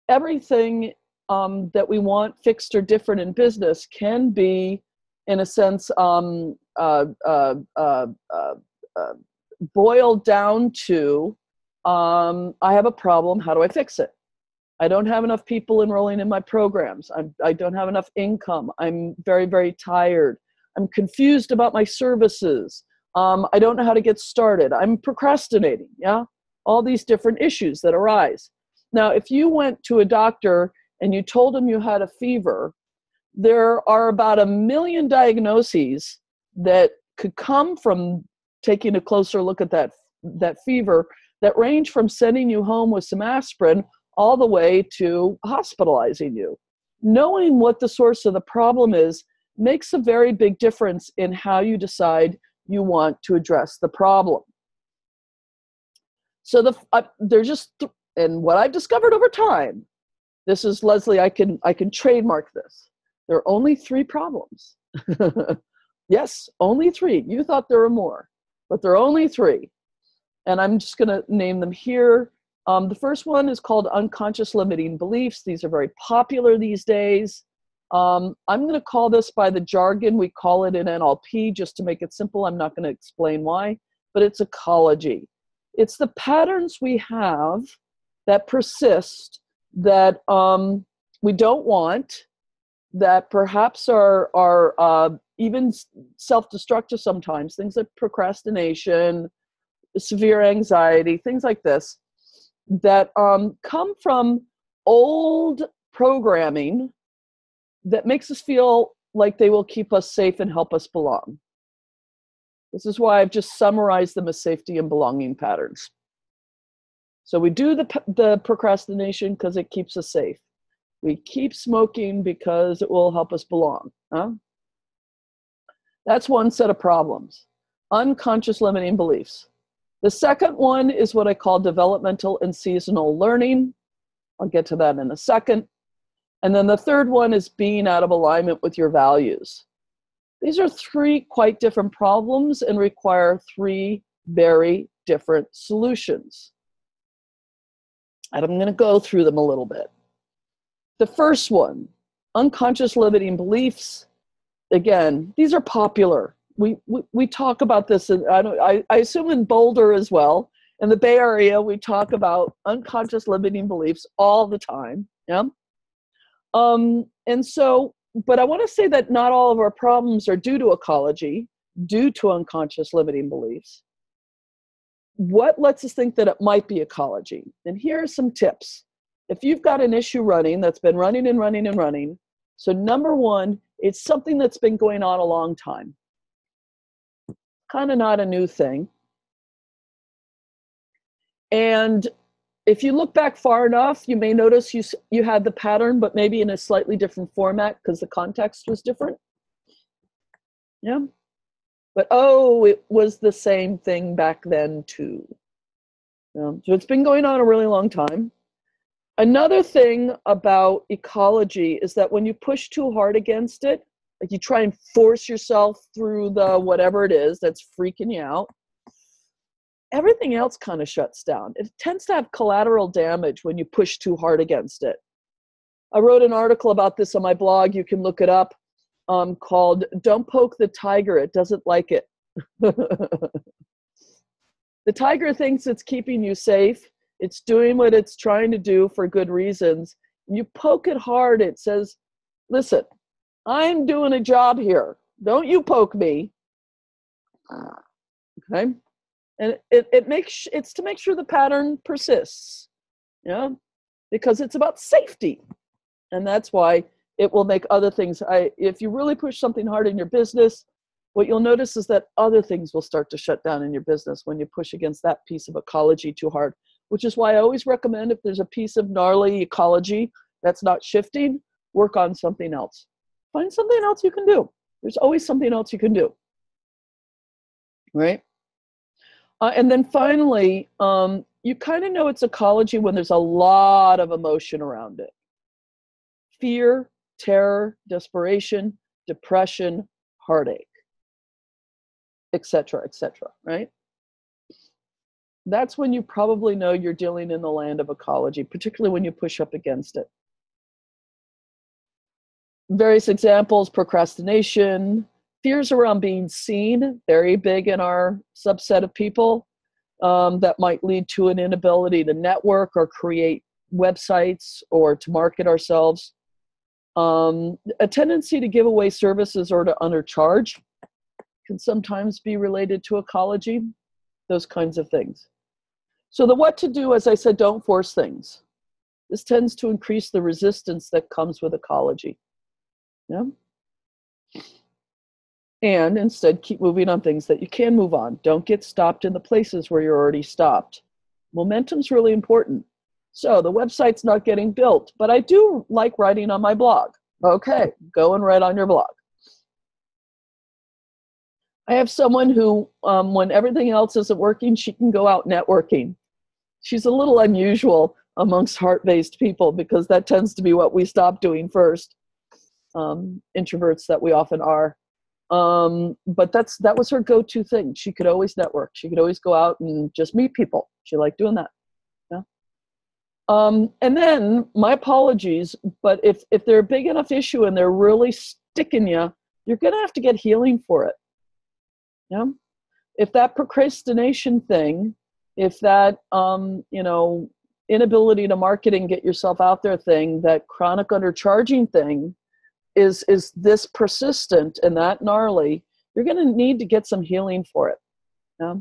Speaker 1: everything that we want fixed or different in business can be, in a sense, boiled down to, I have a problem, how do I fix it? I don't have enough people enrolling in my programs. I don't have enough income. I'm very, very tired. I'm confused about my services. I don't know how to get started. I'm procrastinating, yeah? All these different issues that arise. Now, if you went to a doctor and you told him you had a fever, there are about 1 million diagnoses that could come from taking a closer look at that fever, that range from sending you home with some aspirin all the way to hospitalizing you. Knowing what the source of the problem is makes a very big difference in how you decide you want to address the problem. So they're just, and what I've discovered over time, this is, Leslie, I can trademark this. There are only 3 problems. Yes, only 3. You thought there were more, but there are only 3. And I'm just going to name them here. The first one is called unconscious limiting beliefs. These are very popular these days. I'm going to call this by the jargon. We call it in NLP, just to make it simple. I'm not going to explain why, but it's ecology. It's the patterns we have that persist, that we don't want, that perhaps are even self-destructive sometimes, things like procrastination, severe anxiety, things like this, that come from old programming that makes us feel like they will keep us safe and help us belong. This is why I've just summarized them as safety and belonging patterns. So we do the procrastination because it keeps us safe. We keep smoking because it will help us belong. Huh? That's one set of problems. Unconscious limiting beliefs. The second one is what I call developmental and seasonal learning. I'll get to that in a second. And then the third one is being out of alignment with your values. These are 3 quite different problems and require 3 very different solutions. And I'm going to go through them a little bit. The first one, unconscious limiting beliefs. Again, these are popular. We talk about this, and I assume in Boulder as well. In the Bay Area, we talk about unconscious limiting beliefs all the time. Yeah. And so, but I want to say that not all of our problems are due to ecology, due to unconscious limiting beliefs. What lets us think that it might be ecology? And here are some tips. If you've got an issue running that's been running and running and running, so number 1, it's something that's been going on a long time. Kind of not a new thing. And if you look back far enough, you may notice you had the pattern, but maybe in a slightly different format because the context was different. Yeah. But, oh, it was the same thing back then too. So it's been going on a really long time. Another thing about ecology is that when you push too hard against it, like you try and force yourself through the whatever it is that's freaking you out, everything else kind of shuts down. It tends to have collateral damage when you push too hard against it. I wrote an article about this on my blog. You can look it up. called "Don't Poke the Tiger, It Doesn't Like It." The tiger thinks it's keeping you safe. It's doing what it's trying to do for good reasons. You poke it hard, it says, listen, I'm doing a job here. Don't you poke me. Okay? And it's to make sure the pattern persists. Yeah? Because it's about safety. And that's why it will make other things. If you really push something hard in your business, what you'll notice is that other things will start to shut down in your business when you push against that piece of ecology too hard, which is why I always recommend if there's a piece of gnarly ecology that's not shifting, work on something else. Find something else you can do. There's always something else you can do, right? And then finally, you kind of know it's ecology when there's a lot of emotion around it. Fear, terror, desperation, depression, heartache, etc., right? That's when you probably know you're dealing in the land of ecology, particularly when you push up against it. Various examples: procrastination, fears around being seen, very big in our subset of people, that might lead to an inability to network or create websites or to market ourselves. A tendency to give away services or to undercharge can sometimes be related to ecology, those kinds of things. So the what to do, as I said, don't force things. This tends to increase the resistance that comes with ecology. Yeah? And instead, keep moving on things that you can move on. Don't get stopped in the places where you're already stopped. Momentum's really important. So the website's not getting built, but I do like writing on my blog. Okay, go and write on your blog. I have someone who, when everything else isn't working, she can go out networking. She's a little unusual amongst heart-based people because that tends to be what we stop doing first, introverts that we often are. But that was her go-to thing. She could always network. She could always go out and just meet people. She liked doing that. Yeah. And then, my apologies, but if they're a big enough issue and they're really sticking you, you're going to have to get healing for it. Yeah. If that procrastination thing, if that, inability to market and get yourself out there thing, that chronic undercharging thing is this persistent and that gnarly, you're going to need to get some healing for it. Yeah.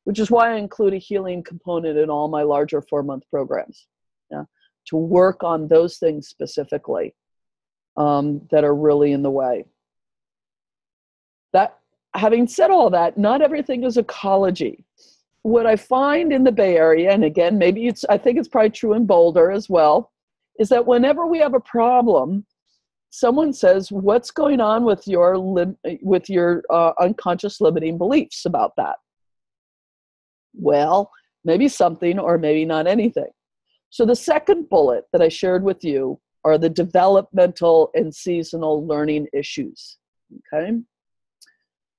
Speaker 1: Which is why I include a healing component in all my larger 4-month programs. Yeah. To work on those things specifically, that are really in the way. That, having said all that, not everything is ecology. What I find in the Bay Area, and again, I think it's probably true in Boulder as well, is that whenever we have a problem, someone says, what's going on with your unconscious limiting beliefs about that? Well, maybe something or maybe not anything. So the second bullet that I shared with you are the developmental and seasonal learning issues. Okay?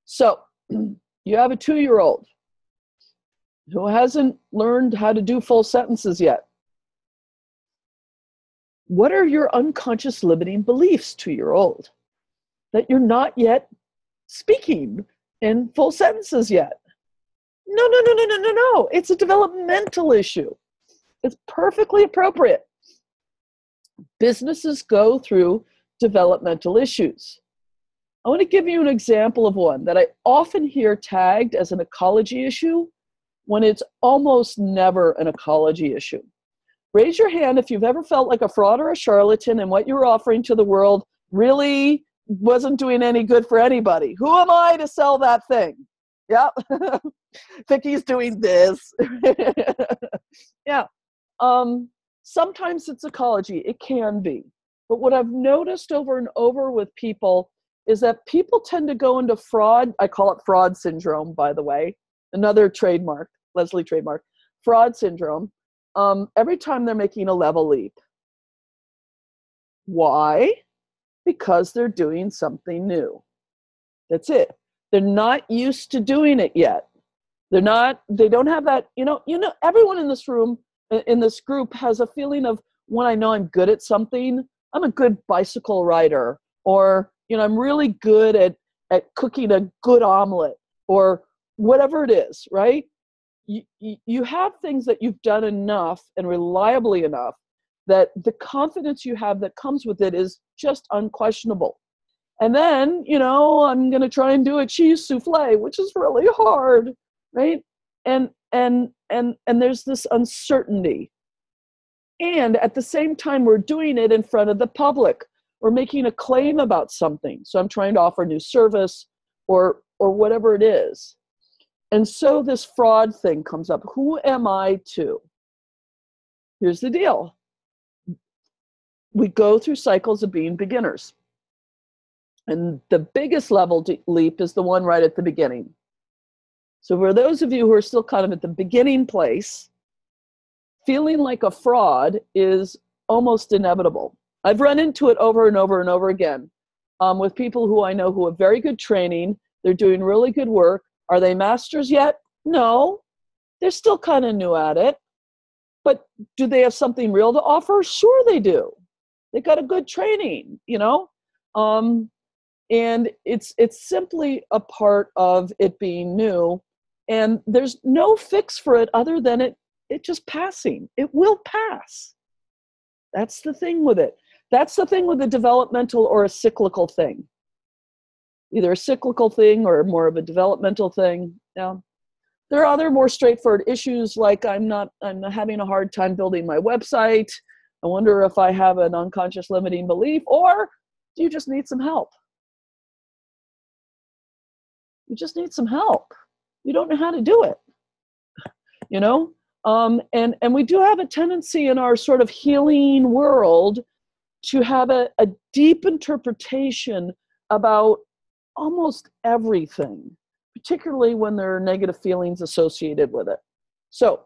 Speaker 1: So you have a 2-year-old who hasn't learned how to do full sentences yet. What are your unconscious limiting beliefs, 2-year-old, that you're not yet speaking in full sentences yet? No. It's a developmental issue. It's perfectly appropriate. Businesses go through developmental issues. I want to give you an example of one that I often hear tagged as an ecology issue when it's almost never an ecology issue. Raise your hand if you've ever felt like a fraud or a charlatan and what you were offering to the world really wasn't doing any good for anybody. Who am I to sell that thing? Yeah. Vicky's doing this. Yeah. Sometimes it's ecology. It can be. But what I've noticed over and over with people is that people tend to go into fraud. I call it fraud syndrome, by the way. Another trademark, Leslie trademark. Fraud syndrome. Every time they're making a level leap. Why? Because they're doing something new. That's it. They're not used to doing it yet. They don't have that, everyone in this room, in this group has a feeling of when I know I'm good at something, I'm a good bicycle rider, or I'm really good at cooking a good omelet or whatever it is, right? You have things that you've done enough and reliably enough that the confidence you have that comes with it is just unquestionable. And then, I'm going to try and do a cheese souffle, which is really hard, right? And there's this uncertainty. And at the same time, we're doing it in front of the public. We're making a claim about something. So I'm trying to offer a new service or whatever it is. And so this fraud thing comes up. Who am I to? Here's the deal. We go through cycles of being beginners. And the biggest level leap is the one right at the beginning. So for those of you who are still kind of at the beginning place, feeling like a fraud is almost inevitable. I've run into it over and over and over again with people who I know who have very good training. They're doing really good work. Are they masters yet? No. They're still kind of new at it. But do they have something real to offer? Sure they do. They got a good training, and it's simply a part of it being new. And there's no fix for it other than it just passing. It will pass. That's the thing with it. That's the thing with a developmental or a cyclical thing. Either a cyclical thing or more of a developmental thing. Now, there are other more straightforward issues like I'm having a hard time building my website. I wonder if I have an unconscious limiting belief, or do you just need some help? You just need some help. You don't know how to do it, and we do have a tendency in our sort of healing world to have a deep interpretation about almost everything, particularly when there are negative feelings associated with it. So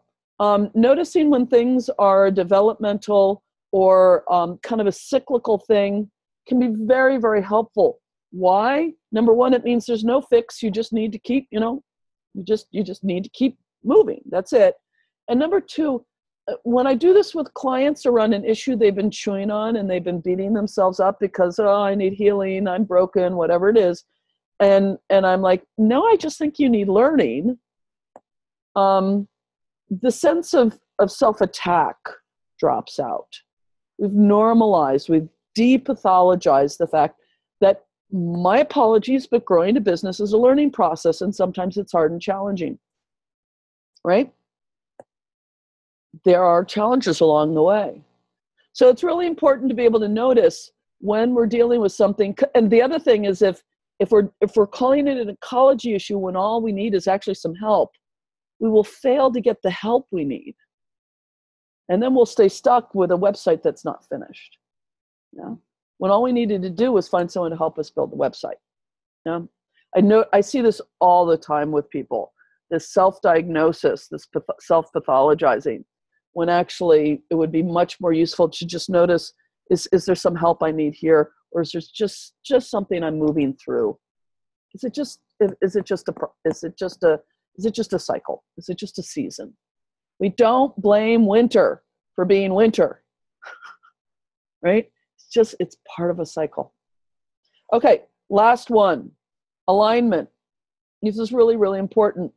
Speaker 1: noticing when things are developmental or kind of a cyclical thing can be very, very helpful. Why? Number one, it means there's no fix. You just need to keep, you just need to keep moving. That's it. And number two, when I do this with clients around an issue they've been chewing on and they've been beating themselves up because, I need healing, I'm broken, whatever it is. And I'm like, no, I just think you need learning. The sense of self-attack drops out. We've normalized, we've depathologized the fact that my apologies, but growing a business is a learning process, and sometimes it's hard and challenging, right? There are challenges along the way. So it's really important to be able to notice when we're dealing with something. And the other thing is if we're calling it an ecology issue when all we need is actually some help, we will fail to get the help we need. And then we'll stay stuck with a website that's not finished. When all we needed to do was find someone to help us build the website. I see this all the time with people, this self-diagnosis, this self-pathologizing, when actually it would be much more useful to just notice, is there some help I need here? Or is there just something I'm moving through? Is it just a cycle? Is it just a season? We don't blame winter for being winter, right? It's part of a cycle. Okay, last one, alignment. This is really, really important.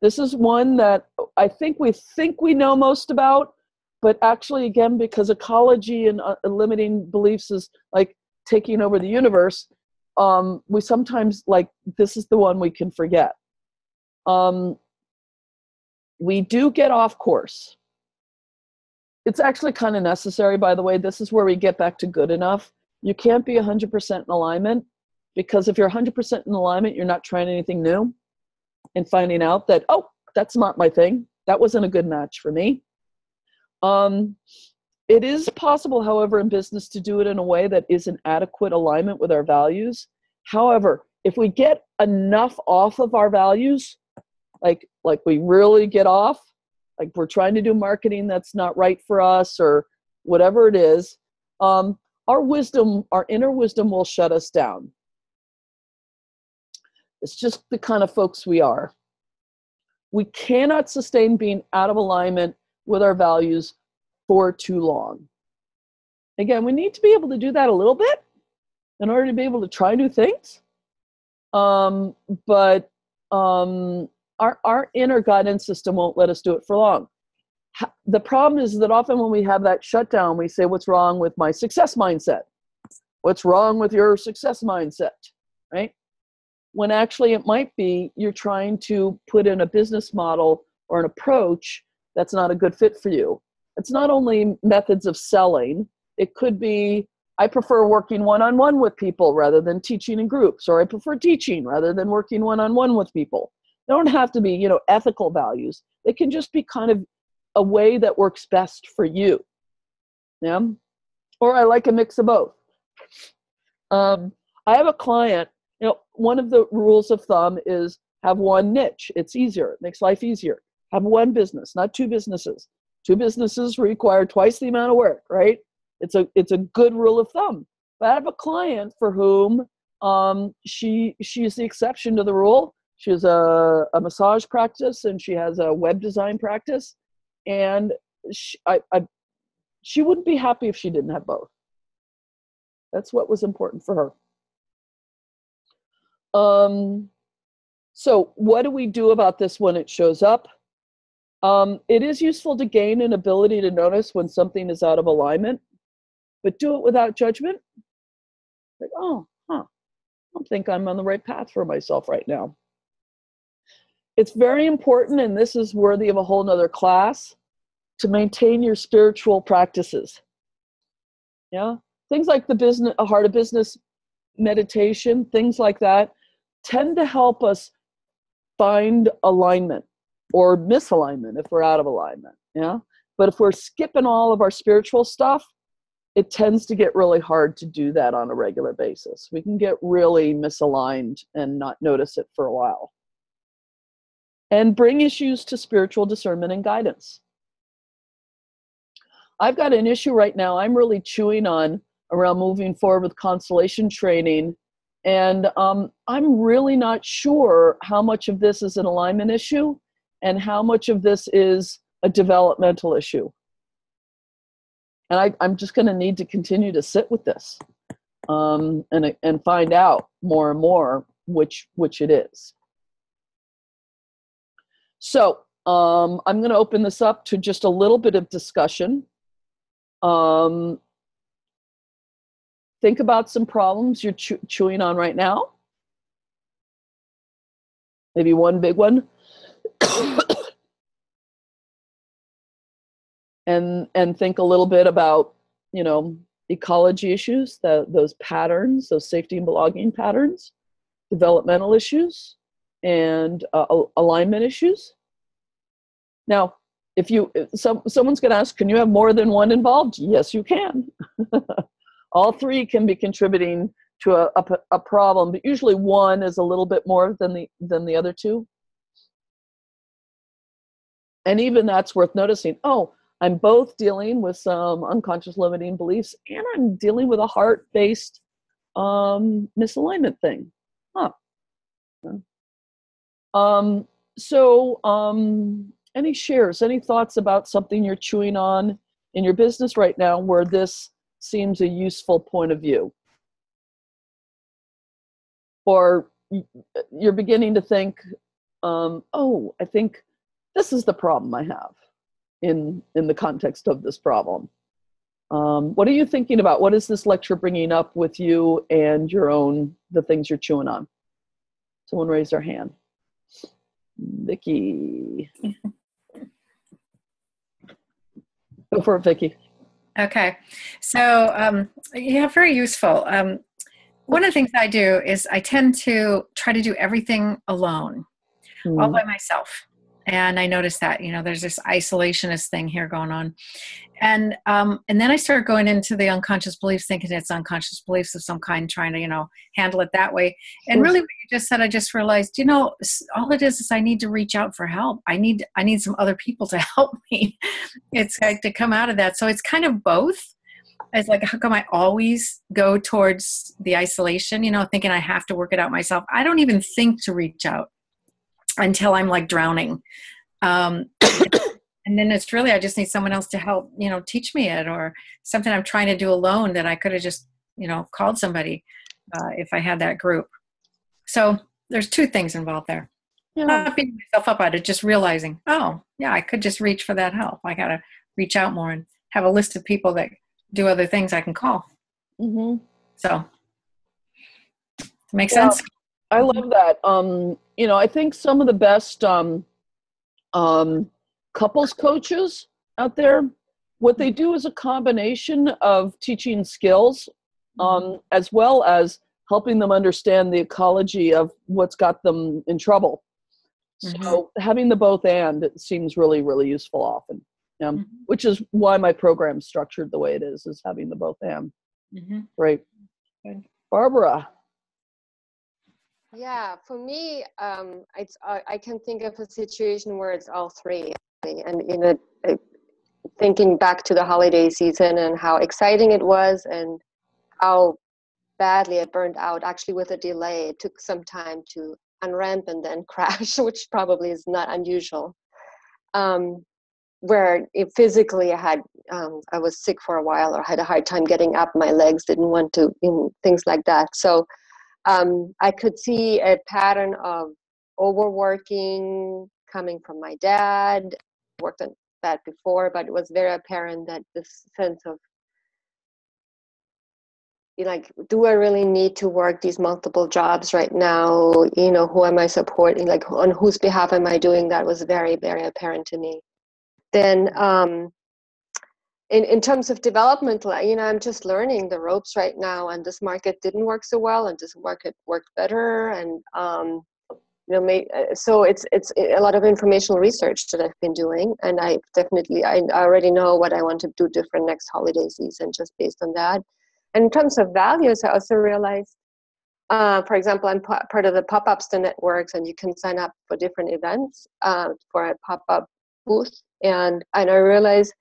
Speaker 1: This is one that I think we know most about, but actually, again, because ecology and limiting beliefs is like taking over the universe, we sometimes, this is the one we can forget. We do get off course. It's actually kind of necessary, by the way. This is where we get back to good enough. You can't be 100% in alignment, because if you're 100% in alignment, you're not trying anything new and finding out that, that's not my thing. That wasn't a good match for me. It is possible, however, in business to do it in a way that is in adequate alignment with our values. However, if we get enough off of our values, like we really get off, like we're trying to do marketing that's not right for us or whatever it is, our inner wisdom will shut us down. It's just the kind of folks we are. We cannot sustain being out of alignment with our values for too long. Again, we need to be able to do that a little bit, in order to be able to try new things. But our inner guidance system won't let us do it for long. The problem is that often when we have that shutdown, we say, what's wrong with my success mindset? What's wrong with your success mindset, right? When actually it might be you're trying to put in a business model or an approach that's not a good fit for you. It's not only methods of selling. It could be, I prefer working one-on-one with people rather than teaching in groups, or I prefer teaching rather than working one-on-one with people. They don't have to be, ethical values. They can just be kind of a way that works best for you. Yeah. Or I like a mix of both. I have a client, one of the rules of thumb is have one niche. It's easier. It makes life easier. Have one business, not two businesses. Two businesses require twice the amount of work, right? It's a good rule of thumb. But I have a client for whom she's the exception to the rule. She has a massage practice and she has a web design practice. And she wouldn't be happy if she didn't have both. That's what was important for her. So what do we do about this when it shows up? It is useful to gain an ability to notice when something is out of alignment, but do it without judgment. Like, I don't think I'm on the right path for myself right now. It's very important, and this is worthy of a whole nother class, to maintain your spiritual practices. Yeah, things like a Heart of Business meditation, things like that, tend to help us find alignment or misalignment if we're out of alignment. Yeah, but if we're skipping all of our spiritual stuff, it tends to get really hard to do that on a regular basis. We can get really misaligned and not notice it for a while. And bring issues to spiritual discernment and guidance. I've got an issue right now I'm really chewing on around moving forward with constellation training. And I'm really not sure how much of this is an alignment issue and how much of this is a developmental issue. And I'm just going to need to continue to sit with this and find out more and more which it is. So I'm going to open this up to just a little bit of discussion. Think about some problems you're chewing on right now. Maybe one big one. and think a little bit about, ecology issues, those patterns, those safety and belonging patterns, developmental issues, and alignment issues. Now, if someone's going to ask, can you have more than one involved? Yes, you can. All three can be contributing to a problem, but usually one is a little bit more than the other two. And even that's worth noticing. Oh, I'm both dealing with some unconscious limiting beliefs and I'm dealing with a heart-based misalignment thing. Any shares, any thoughts about something you're chewing on in your business right now where this seems a useful point of view? Or you're beginning to think, I think this is the problem I have in the context of this problem. What are you thinking about? What is this lecture bringing up with you and the things you're chewing on? Someone raise their hand. Vicki. Go for it, Vicki.
Speaker 2: Okay. So, very useful. One of the things I do is I tend to try to do everything alone, all by myself. And I noticed that, there's this isolationist thing here going on. And then I started going into the unconscious beliefs, thinking it's unconscious beliefs of some kind, trying to, handle it that way. And really what you just said, I just realized, all it is I need to reach out for help. I need some other people to help me. It's like to come out of that. So it's kind of both. It's like, how come I always go towards the isolation, thinking I have to work it out myself? I don't even think to reach out until I'm like drowning. And then it's really, I just need someone else to help, teach me it, or something I'm trying to do alone that I could have just, called somebody. if I had that group. So there's two things involved there.
Speaker 1: Yeah.
Speaker 2: Not beating myself up about it, just realizing, oh, yeah, I could just reach for that help. I got to reach out more and have a list of people that do other things I can call.
Speaker 1: Mm-hmm.
Speaker 2: So, make
Speaker 1: Yeah,
Speaker 2: sense?
Speaker 1: I love that. I think some of the best couples coaches out there, what they do is a combination of teaching skills, as well as helping them understand the ecology of what's got them in trouble. So having the both and seems really, really useful often, which is why my program's structured the way it is having the both and. Great. Barbara.
Speaker 6: Yeah, for me, it's I can think of a situation where it's all three, and thinking back to the holiday season and how exciting it was, and how badly it burned out. Actually, with a delay, it took some time to unramp and then crash, which probably is not unusual. Where physically I was sick for a while, or had a hard time getting up. My legs didn't want to, things like that. So I could see a pattern of overworking coming from my dad. Worked on that before, but it was very apparent that this sense of, do I really need to work these multiple jobs right now? Who am I supporting? Like, on whose behalf am I doing that? Was very, very apparent to me. Then in terms of developmental, I'm just learning the ropes right now, and this market didn't work so well, and this market worked better, and so it's a lot of informational research that I've been doing, and I already know what I want to do different next holiday season just based on that. And in terms of values, I also realized, for example, I'm part of the Pop-Upster networks, and you can sign up for different events for a pop-up booth, and I realized,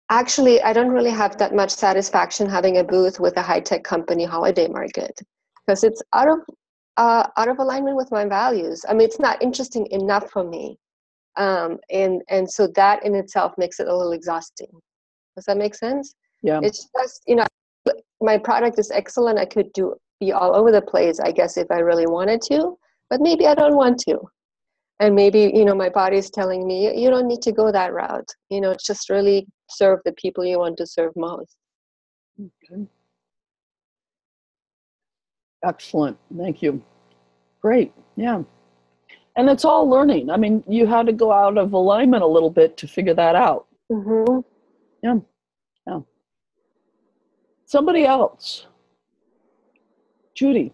Speaker 6: actually, I don't really have that much satisfaction having a booth with a high-tech company holiday market, because it's out of alignment with my values. I mean, it's not interesting enough for me, and so that in itself makes it a little exhausting. Does that make sense?
Speaker 1: Yeah.
Speaker 6: It's just, my product is excellent. I could be all over the place, I guess, if I really wanted to, but maybe I don't want to. And maybe, my body's telling me, you don't need to go that route. Just really serve the people you want to serve most.
Speaker 1: Okay. Excellent. Thank you. Great. Yeah. And it's all learning. I mean, you had to go out of alignment a little bit to figure that out.
Speaker 6: Mm-hmm.
Speaker 1: Yeah. Yeah. Somebody else. Judy.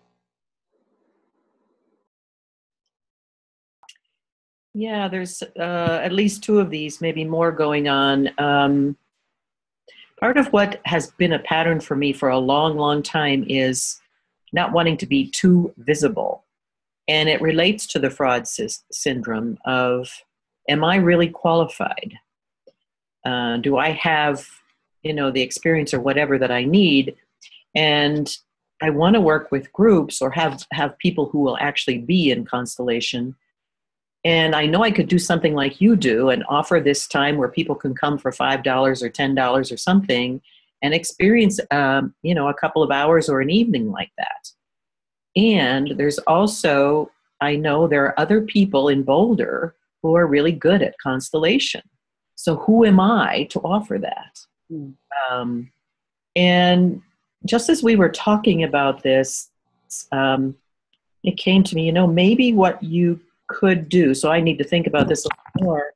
Speaker 8: Yeah, there's at least two of these, maybe more going on. Part of what has been a pattern for me for a long, long time is not wanting to be too visible. And it relates to the fraud syndrome of, am I really qualified? Do I have, the experience or whatever that I need? And I want to work with groups or have people who will actually be in Constellation. And I know I could do something like you do and offer this time where people can come for $5 or $10 or something and experience, a couple of hours or an evening like that. And there's also, I know there are other people in Boulder who are really good at Constellation. So who am I to offer that? And just as we were talking about this, it came to me, maybe what you could do, so I need to think about this a little more.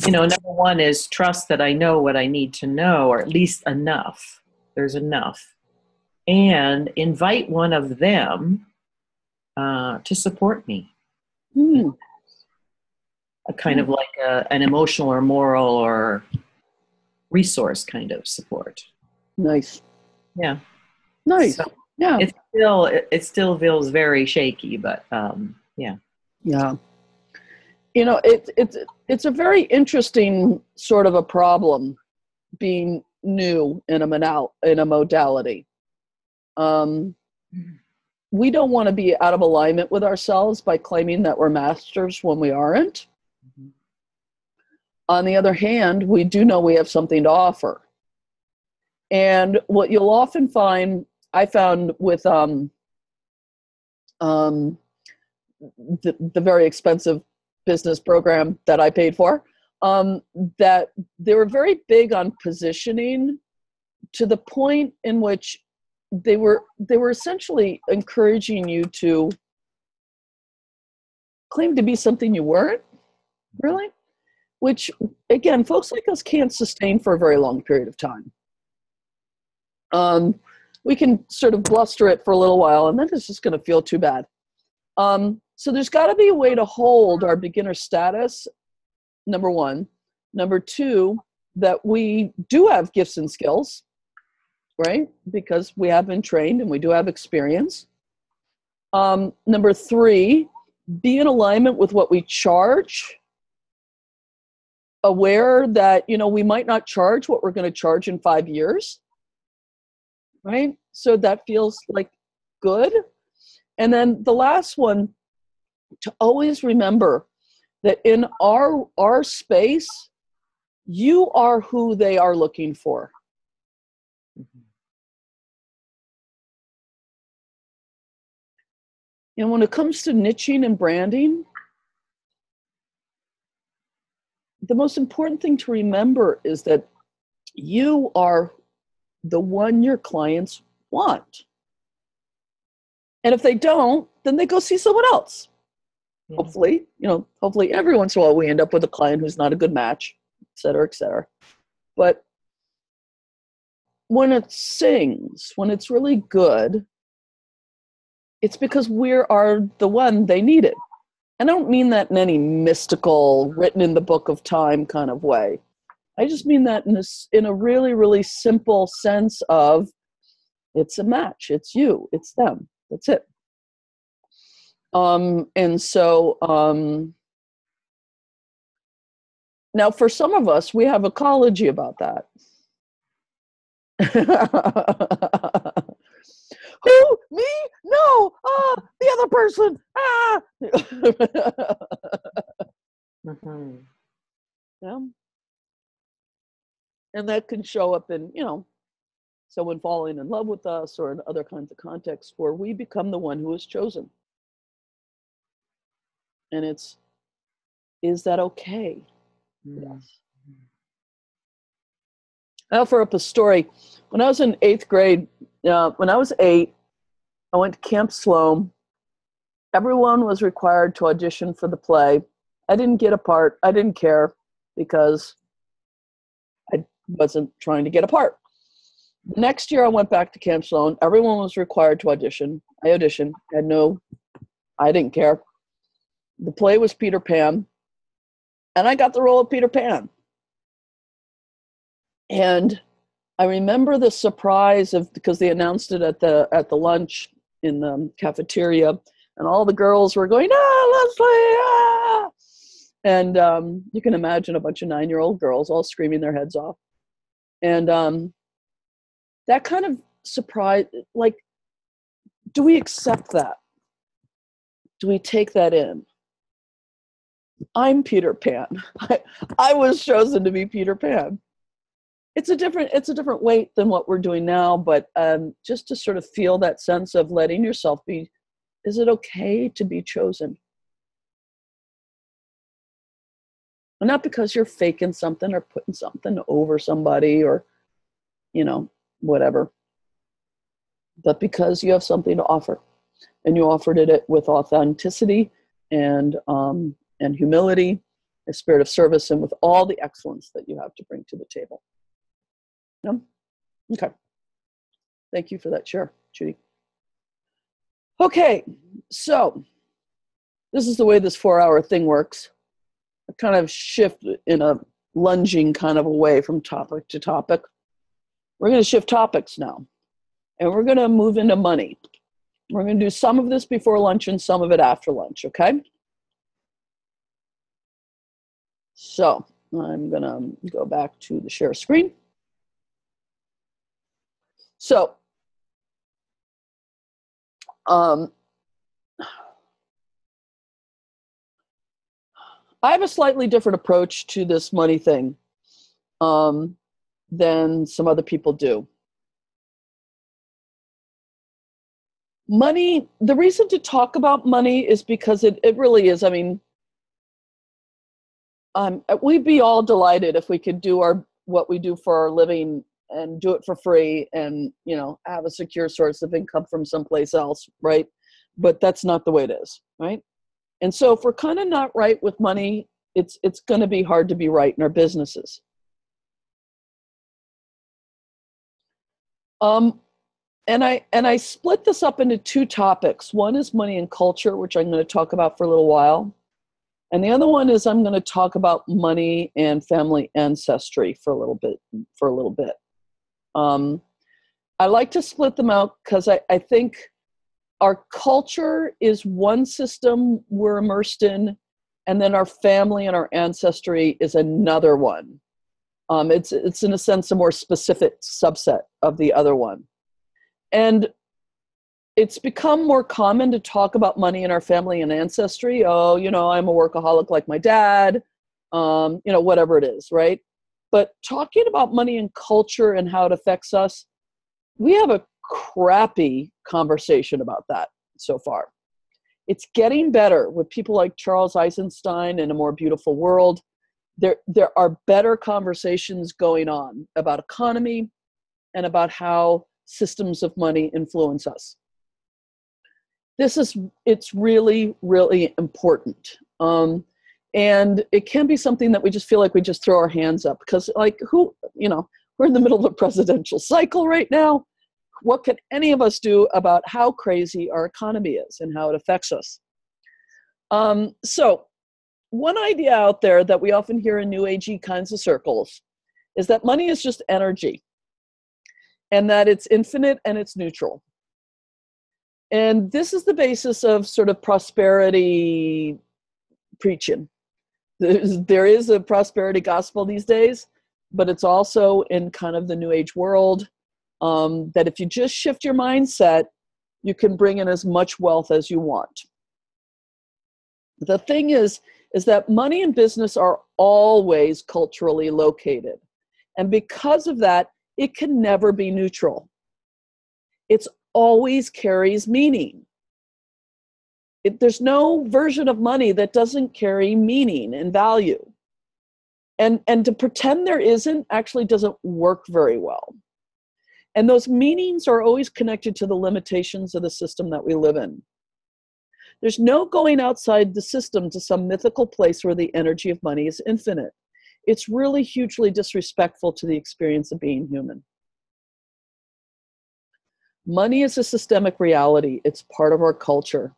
Speaker 8: Number one is trust that I know what I need to know, or at least enough. There's enough. And invite one of them to support me. A kind of like an emotional or moral or resource kind of support.
Speaker 1: Nice.
Speaker 8: Yeah.
Speaker 1: Nice.
Speaker 8: So
Speaker 1: yeah.
Speaker 8: It still feels very shaky, but yeah.
Speaker 1: Yeah. It's a very interesting sort of a problem being new in a modality. We don't want to be out of alignment with ourselves by claiming that we're masters when we aren't. On the other hand, we do know we have something to offer. And what you'll often find I found with the very expensive business program that I paid for, that they were very big on positioning, to the point in which they were essentially encouraging you to claim to be something you weren't really, which again, folks like us can't sustain for a very long period of time. We can sort of bluster it for a little while, and then it's just going to feel too bad. So there's got to be a way to hold our beginner status, number one. Number two, that we do have gifts and skills, right? Because we have been trained and we do have experience. Number three, be in alignment with what we charge. Aware that, we might not charge what we're going to charge in 5 years, right? So that feels like good. And then the last one, to always remember that in our space, you are who they are looking for. And when it comes to niching and branding, the most important thing to remember is that you are the one your clients want. And if they don't, then they go see someone else. Yeah. Hopefully every once in a while we end up with a client who's not a good match, et cetera, et cetera. But when it sings, when it's really good, it's because we are the one they needed. And I don't mean that in any mystical, written in the book of time kind of way. I just mean that in a really, really simple sense of, it's a match. It's you. It's them. That's it. And so now for some of us, we have ecology about that. Who? Me? No. The other person.
Speaker 8: Mm-hmm.
Speaker 1: Yeah. And that can show up in, someone falling in love with us, or in other kinds of contexts where we become the one who is chosen. And is that okay? Yes. I'll offer up a story. When I was in 8th grade, when I was 8, I went to Camp Sloan. Everyone was required to audition for the play. I didn't get a part. I didn't care, because I wasn't trying to get a part. The next year I went back to Camp Sloan. Everyone was required to audition. I auditioned. I didn't care. The play was Peter Pan, and I got the role of Peter Pan. And I remember the surprise because they announced it at the lunch in the cafeteria, and all the girls were going, Leslie, ah! And you can imagine a bunch of 9-year-old girls all screaming their heads off. And that kind of surprise, like, do we accept that? Do we take that in? I'm Peter Pan. I was chosen to be Peter Pan. It's a different weight than what we're doing now, but just to sort of feel that sense of letting yourself be, is it okay to be chosen? And not because you're faking something or putting something over somebody or, whatever, but because you have something to offer, and you offered it with authenticity and humility, a spirit of service, and with all the excellence that you have to bring to the table. No? Okay. Thank you for that share, Judy. Okay, so this is the way this 4-hour thing works. I kind of shift in a lunging kind of a way from topic to topic. We're going to shift topics now, and we're going to move into money. We're going to do some of this before lunch and some of it after lunch, okay? So I'm going to go back to the share screen. So, I have a slightly different approach to this money thing than some other people do. Money, the reason to talk about money is because it really is. I mean, we'd be all delighted if we could do what we do for our living and do it for free and, have a secure source of income from someplace else, right? But that's not the way it is, right? And so if we're kind of not right with money, it's going to be hard to be right in our businesses. And I split this up into two topics. One is money and culture, which I'm going to talk about for a little while. And the other one is I'm going to talk about money and family ancestry for a little bit. I like to split them out because I think our culture is one system we're immersed in, and then our family and our ancestry is another one. It's in a sense a more specific subset of the other one. And it's become more common to talk about money in our family and ancestry. Oh, I'm a workaholic like my dad, whatever it is, right? But talking about money and culture and how it affects us, we have a crappy conversation about that so far. It's getting better with people like Charles Eisenstein in A More Beautiful World. There are better conversations going on about economy and about how systems of money influence us. It's really, really important. And it can be something that we just feel like we just throw our hands up because we're in the middle of a presidential cycle right now. What can any of us do about how crazy our economy is and how it affects us? So one idea out there that we often hear in New Agey kinds of circles is that money is just energy and that it's infinite and it's neutral. And this is the basis of sort of prosperity preaching. There is a prosperity gospel these days, but it's also in kind of the New Age world that if you just shift your mindset, you can bring in as much wealth as you want. The thing is that money and business are always culturally located. And because of that, it can never be neutral. It always carries meaning. There's no version of money that doesn't carry meaning and value. And to pretend there isn't actually doesn't work very well. And those meanings are always connected to the limitations of the system that we live in. There's no going outside the system to some mythical place where the energy of money is infinite. It's really hugely disrespectful to the experience of being human. Money is a systemic reality. It's part of our culture.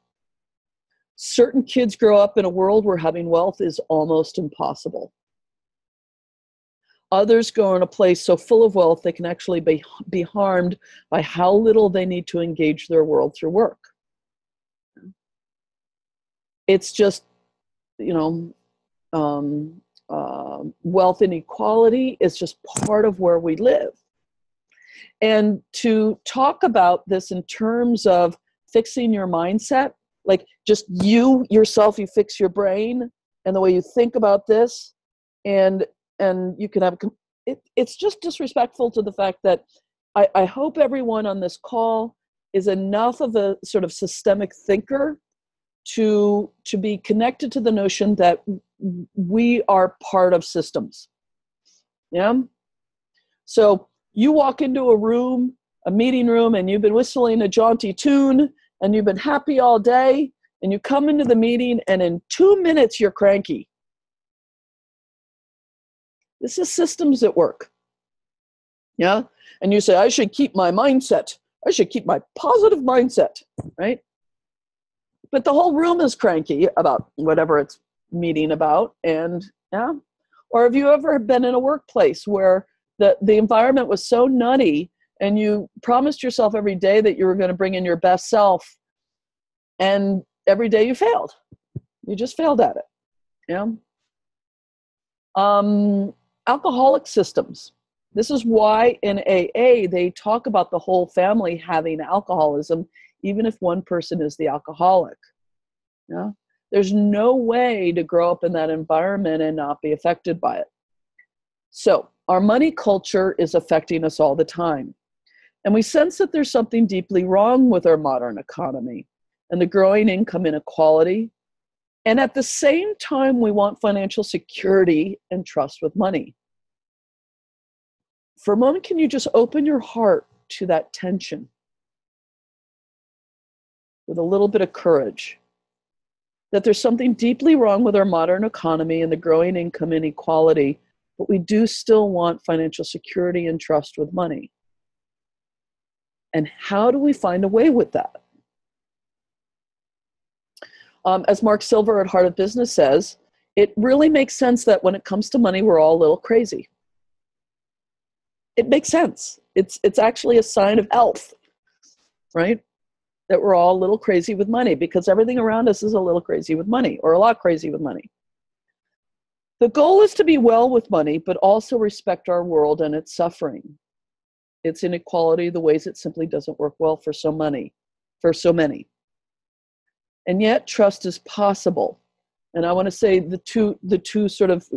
Speaker 1: Certain kids grow up in a world where having wealth is almost impossible. Others grow in a place so full of wealth they can actually be harmed by how little they need to engage their world through work. It's just, wealth inequality is just part of where we live. And to talk about this in terms of fixing your mindset, like just you yourself, you fix your brain and the way you think about this, and you can have, it's just disrespectful to the fact that I hope everyone on this call is enough of a sort of systemic thinker to be connected to the notion that we are part of systems. Yeah? So you walk into a meeting room, and you've been whistling a jaunty tune, and you've been happy all day, and you come into the meeting, and in 2 minutes, you're cranky. This is systems at work. Yeah? And you say, I should keep my mindset. I should keep my positive mindset, right? But the whole room is cranky about whatever it's meeting about. And yeah. Or have you ever been in a workplace where the environment was so nutty and you promised yourself every day that you were going to bring in your best self, and every day you failed? You just failed at it. Yeah. Alcoholic systems. This is why in AA they talk about the whole family having alcoholism, even if one person is the alcoholic. Yeah? There's no way to grow up in that environment and not be affected by it. So our money culture is affecting us all the time. And we sense that there's something deeply wrong with our modern economy and the growing income inequality. And at the same time, we want financial security and trust with money. For a moment, can you just open your heart to that tension with a little bit of courage? That there's something deeply wrong with our modern economy and the growing income inequality, but we do still want financial security and trust with money. And how do we find a way with that? As Mark Silver at Heart of Business says, it really makes sense that when it comes to money, we're all a little crazy. It makes sense. It's actually a sign of health, right? That we're all a little crazy with money because everything around us is a little crazy with money, or a lot crazy with money. The goal is to be well with money, but also respect our world and its suffering, its inequality, the ways it simply doesn't work well for so many. And yet trust is possible. And I want to say the two sort of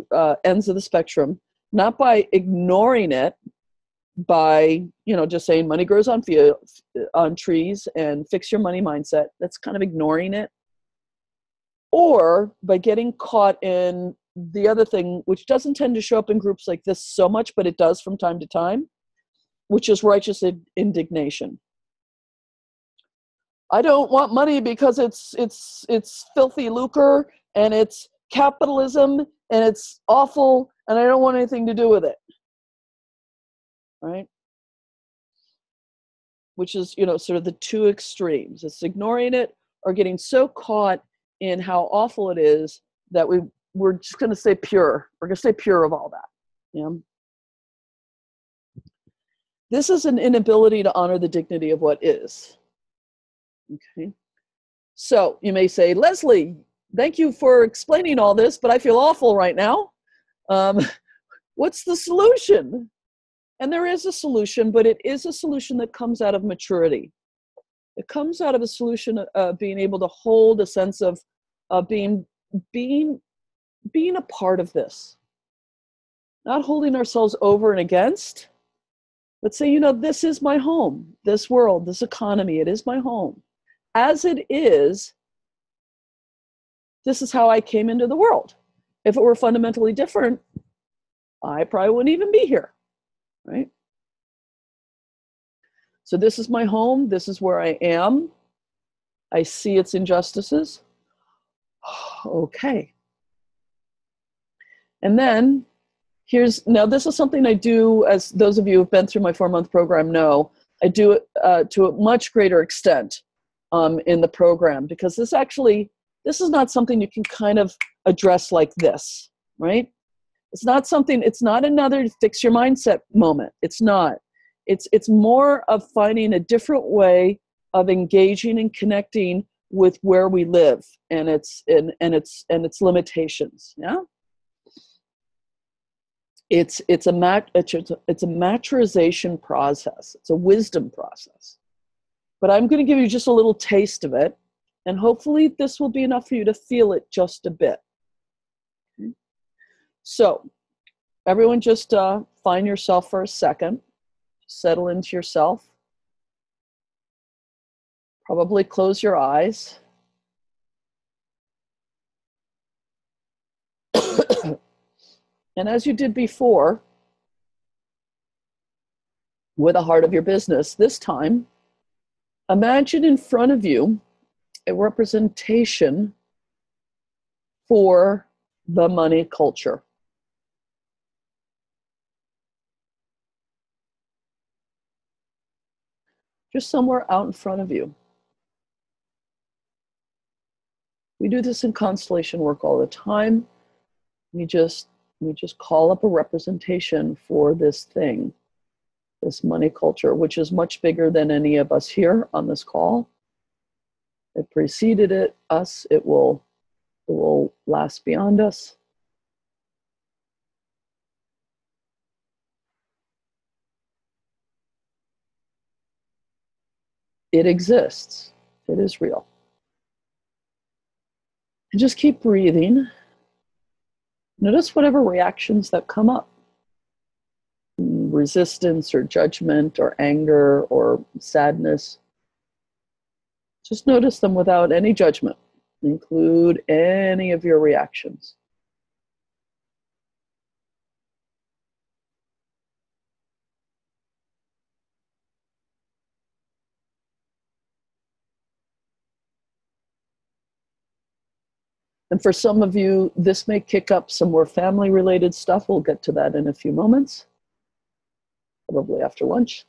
Speaker 1: ends of the spectrum, not by ignoring it, by, just saying money grows on trees and fix your money mindset. That's kind of ignoring it. Or by getting caught in the other thing, which doesn't tend to show up in groups like this so much, but it does from time to time, which is righteous indignation. I don't want money because it's filthy lucre and it's capitalism and it's awful and I don't want anything to do with it. Right? Which is, sort of the two extremes. It's ignoring it or getting so caught in how awful it is that we're just going to stay pure. We're going to stay pure of all that. This is an inability to honor the dignity of what is. Okay. So you may say, Leslie, thank you for explaining all this, but I feel awful right now. What's the solution? And there is a solution, but it is a solution that comes out of maturity. It comes out of a solution of being able to hold a sense of being a part of this. Not holding ourselves over and against, but say, this is my home, this world, this economy, it is my home. As it is, this is how I came into the world. If it were fundamentally different, I probably wouldn't even be here, right? So this is my home. This is where I am. I see its injustices. Okay. And then now this is something I do, as those of you who've been through my 4-month program know, I do it to a much greater extent in the program, because this is not something you can kind of address like this, right? It's not another fix your mindset moment. It's not. It's more of finding a different way of engaging and connecting with where we live and its limitations. Yeah. It's a maturization process. It's a wisdom process. But I'm going to give you just a little taste of it, and hopefully this will be enough for you to feel it just a bit. Okay. So, everyone just find yourself for a second. Settle into yourself. Probably close your eyes. And as you did before, with the heart of your business, this time, imagine in front of you a representation for the money culture. Just somewhere out in front of you. We do this in constellation work all the time. We just call up a representation for this thing, this money culture, which is much bigger than any of us here on this call. It preceded us. It will last beyond us. It exists. It is real. And just keep breathing. Notice whatever reactions that come up. resistance or judgment or anger or sadness. Just notice them without any judgment. Include any of your reactions. And for some of you, this may kick up some more family-related stuff. We'll get to that in a few moments, probably after lunch.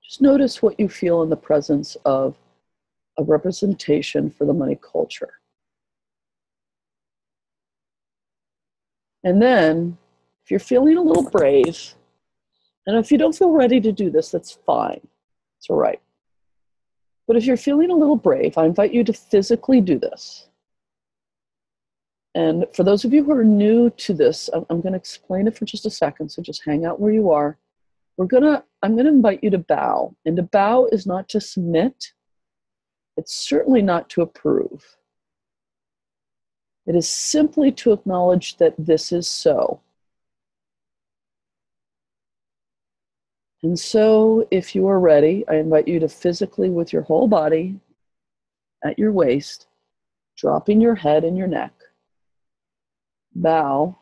Speaker 1: Just notice what you feel in the presence of a representation for the money culture. And then, if you're feeling a little brave, and if you don't feel ready to do this, that's fine. It's all right. But if you're feeling a little brave, I invite you to physically do this. And for those of you who are new to this, I'm going to explain it for just a second, so just hang out where you are. I'm going to invite you to bow. And to bow is not to submit. It's certainly not to approve. It is simply to acknowledge that this is so. And so, if you are ready, I invite you to physically, with your whole body at your waist, dropping your head and your neck, bow.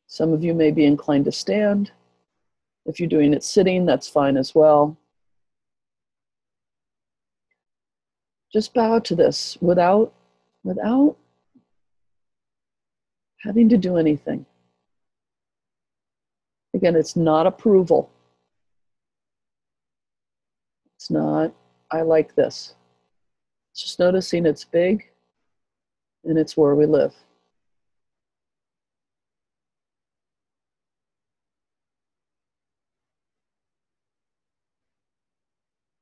Speaker 1: Some of you may be inclined to stand. If you're doing it sitting, that's fine as well. Just bow to this without having to do anything. Again, it's not approval. It's not, I like this. It's just noticing it's big and it's where we live.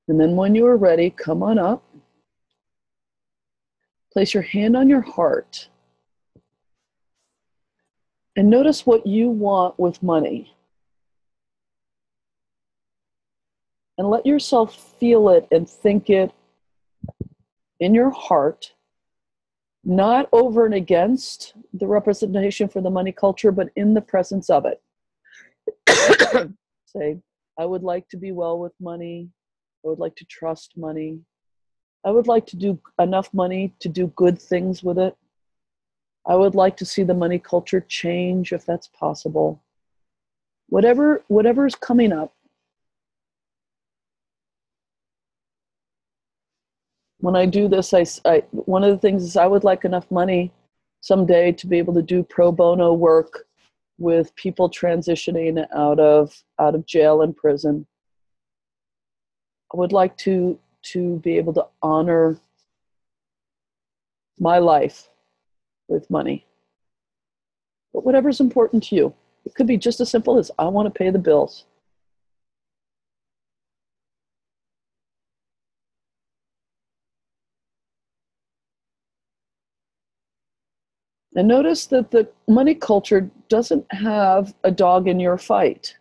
Speaker 1: And then when you are ready, come on up. Place your hand on your heart. And notice what you want with money. And let yourself feel it and think it in your heart, not over and against the representation for the money culture, but in the presence of it. Say, I would like to be well with money. I would like to trust money. I would like to do enough money to do good things with it. I would like to see the money culture change if that's possible. Whatever is coming up. When I do this, I one of the things is I would like enough money someday to be able to do pro bono work with people transitioning out of jail and prison. I would like to be able to honor my life with money. But whatever's important to you. It could be just as simple as I want to pay the bills. And notice that the money culture doesn't have a dog in your fight.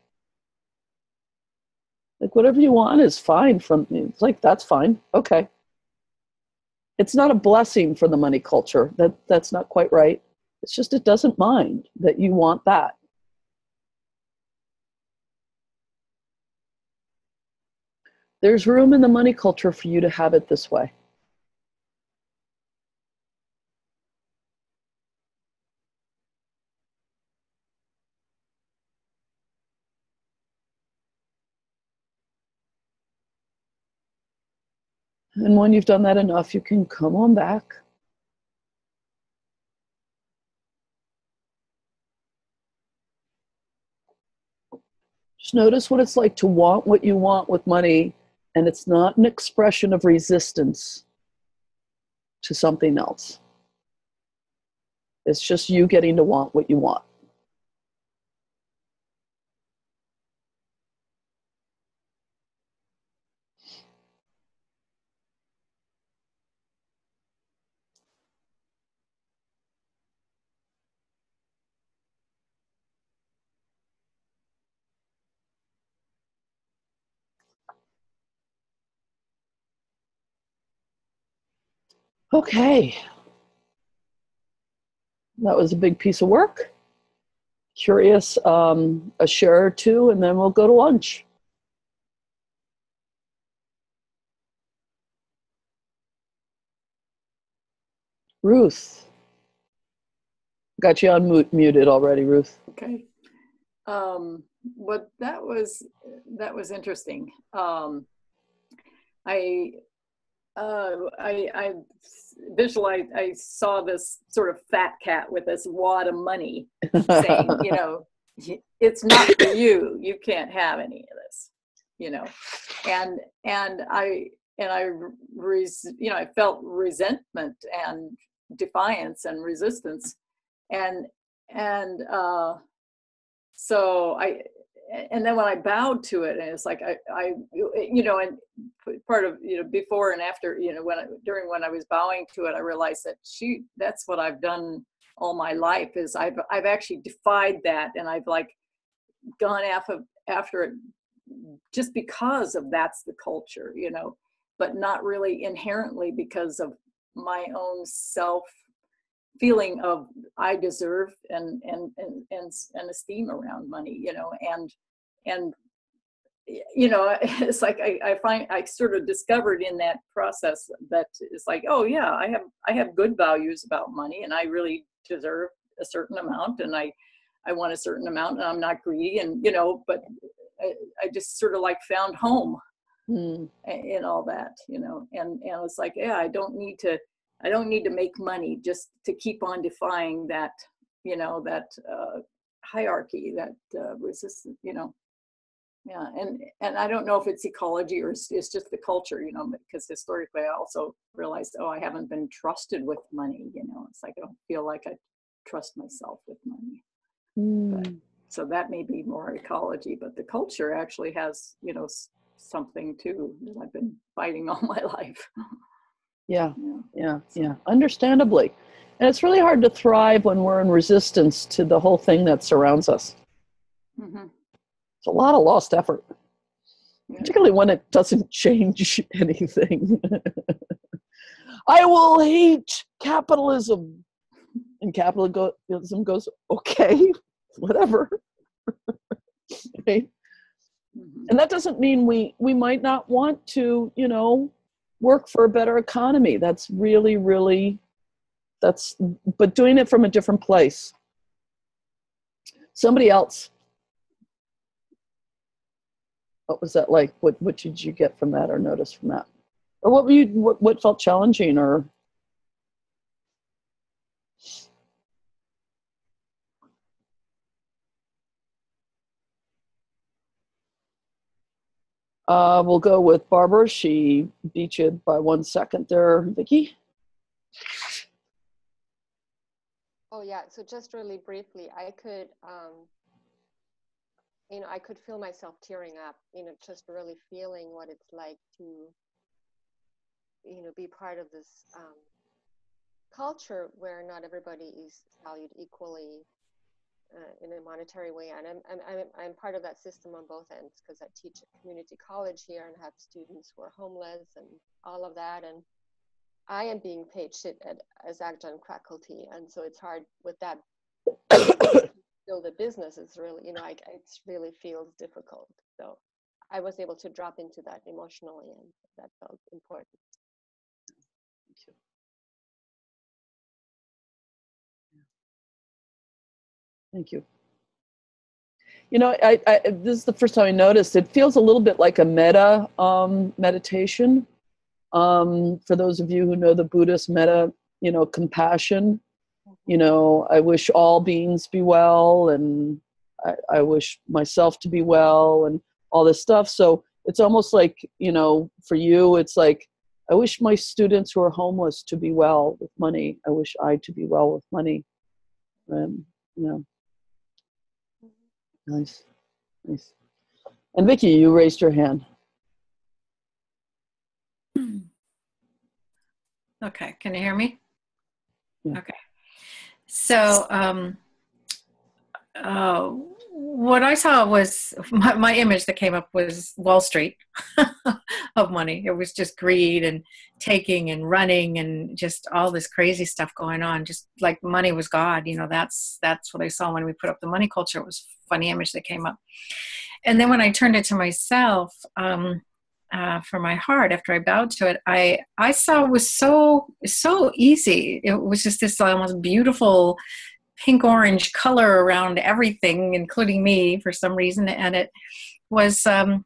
Speaker 1: Like whatever you want is fine from me. It's like, that's fine. Okay. It's not a blessing for the money culture. That's not quite right. It's just it doesn't mind that you want that. There's room in the money culture for you to have it this way. And when you've done that enough, you can come on back. Just notice what it's like to want what you want with money, and it's not an expression of resistance to something else. It's just you getting to want what you want. Okay. That was a big piece of work. Curious, a share or two, and then we'll go to lunch. Ruth. Got you unmuted already, Ruth.
Speaker 7: Okay. But that was interesting. I visualized, I saw this sort of fat cat with this wad of money saying, you know, it's not for you. You can't have any of this, you know. And I felt resentment and defiance and resistance. So and then when I bowed to it, and it's like I you know, and part of, you know, before and after, you know, during when I was bowing to it, I realized that that's what I've done all my life, is I've actually defied that, and I've like gone after it just because of that's the culture, you know, but not really inherently because of my own self feeling of I deserve and esteem around money, you know, and you know, it's like I sort of discovered in that process that it's like, oh yeah, I have good values about money, and I really deserve a certain amount, and I want a certain amount, and I'm not greedy, and you know, but I just sort of like found home in all that, you know, and it's like, yeah, I don't need to make money just to keep on defying that, you know, that hierarchy, that resistance, you know. Yeah, and I don't know if it's ecology or it's just the culture, you know, because historically I also realized, oh, I haven't been trusted with money, you know. It's like I don't feel like I trust myself with money. But, so that may be more ecology, but the culture actually has, you know, something too that I've been fighting all my life.
Speaker 1: Yeah. Understandably. And it's really hard to thrive when we're in resistance to the whole thing that surrounds us.
Speaker 7: Mm-hmm.
Speaker 1: It's a lot of lost effort, particularly when it doesn't change anything. I will hate capitalism. And capitalism goes, okay, whatever. Right?
Speaker 7: Mm-hmm.
Speaker 1: And that doesn't mean we might not want to, you know, work for a better economy. That's really, really, but doing it from a different place. Somebody else. What was that like? What did you get from that or notice from that? Or what felt challenging or? We'll go with Barbara. She beat you by 1 second there, Vicki.
Speaker 6: Oh yeah, so just really briefly, I could, you know, I could feel myself tearing up, you know, just really feeling what it's like to, you know, be part of this culture where not everybody is valued equally in a monetary way. And I'm part of that system on both ends, because I teach at community college here and have students who are homeless and all of that. And I am being paid shit as adjunct faculty, and so it's hard with that. Build a business is really, you know, it really feels difficult. So I was able to drop into that emotionally, and that felt important.
Speaker 1: Thank you. You know, this is the first time I noticed, it feels a little bit like a metta meditation. For those of you who know the Buddhist metta, you know, compassion, you know, I wish all beings be well, and I wish myself to be well, and all this stuff. So it's almost like, you know, for you, it's like, I wish my students who are homeless to be well with money. I wish I to be well with money. You know. Nice. And Vicki, you raised your hand.
Speaker 2: Okay, can you hear me?
Speaker 1: Yeah.
Speaker 2: Okay. So What I saw was my image that came up was Wall Street of money. It was just greed and taking and running and just all this crazy stuff going on. Just like money was God. That's what I saw when we put up the money culture. It was a funny image that came up. And then when I turned it to myself, for my heart, after I bowed to it, I saw it was so easy. It was just this almost beautiful pink orange color around everything, including me for some reason. And it was so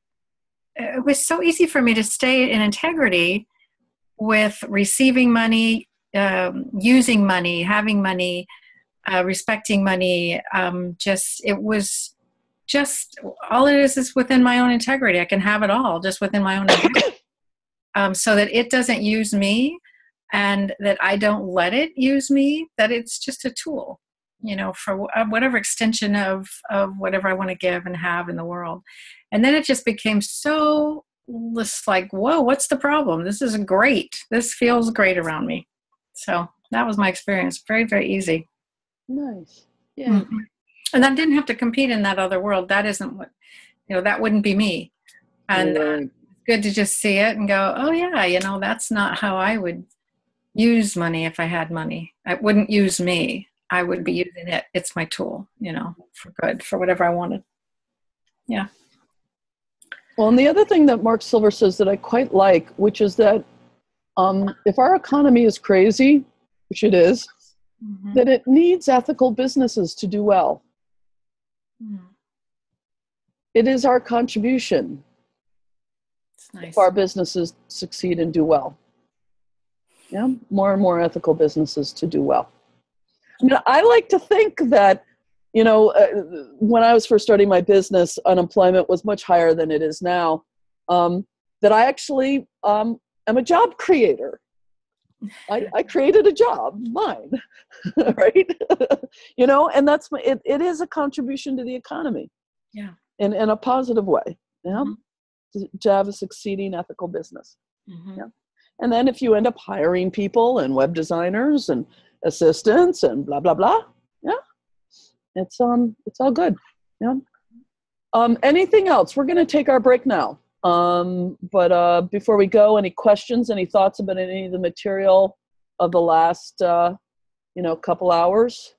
Speaker 2: easy for me to stay in integrity with receiving money, using money, having money, respecting money. It was just, all it is within my own integrity. I can have it all just within my own integrity. So that it doesn't use me and that I don't let it use me, that it's just a tool, for whatever extension of whatever I want to give and have in the world. And then it just became so like, whoa, what's the problem? This is great. This feels great around me. So that was my experience. Very, very easy.
Speaker 1: Nice. Yeah.
Speaker 2: Mm-hmm. And I didn't have to compete in that other world. That isn't what, that wouldn't be me. And it's good to just see it and go, oh yeah, that's not how I would use money if I had money. It wouldn't use me. I would be using it. It's my tool, for good, for whatever I wanted. Yeah.
Speaker 1: Well, and the other thing that Mark Silver says that I quite like, which is that if our economy is crazy, which it is,
Speaker 2: Mm-hmm.
Speaker 1: that it needs ethical businesses to do well.
Speaker 2: Mm.
Speaker 1: It is our contribution
Speaker 2: It's nice.
Speaker 1: if our businesses succeed and do well. Yeah, more and more ethical businesses to do well. I like to think that, when I was first starting my business, unemployment was much higher than it is now. That I actually am a job creator. I created a job, mine, right? And that's it is a contribution to the economy.
Speaker 2: Yeah.
Speaker 1: In a positive way. Yeah.
Speaker 2: Mm-hmm.
Speaker 1: To have a succeeding ethical business.
Speaker 2: Mm-hmm.
Speaker 1: Yeah. And then if you end up hiring people and web designers and assistants and blah, blah, blah. Yeah. It's all good. Yeah. Anything else? We're going to take our break now. But before we go, any questions, any thoughts about any of the material of the last, couple hours?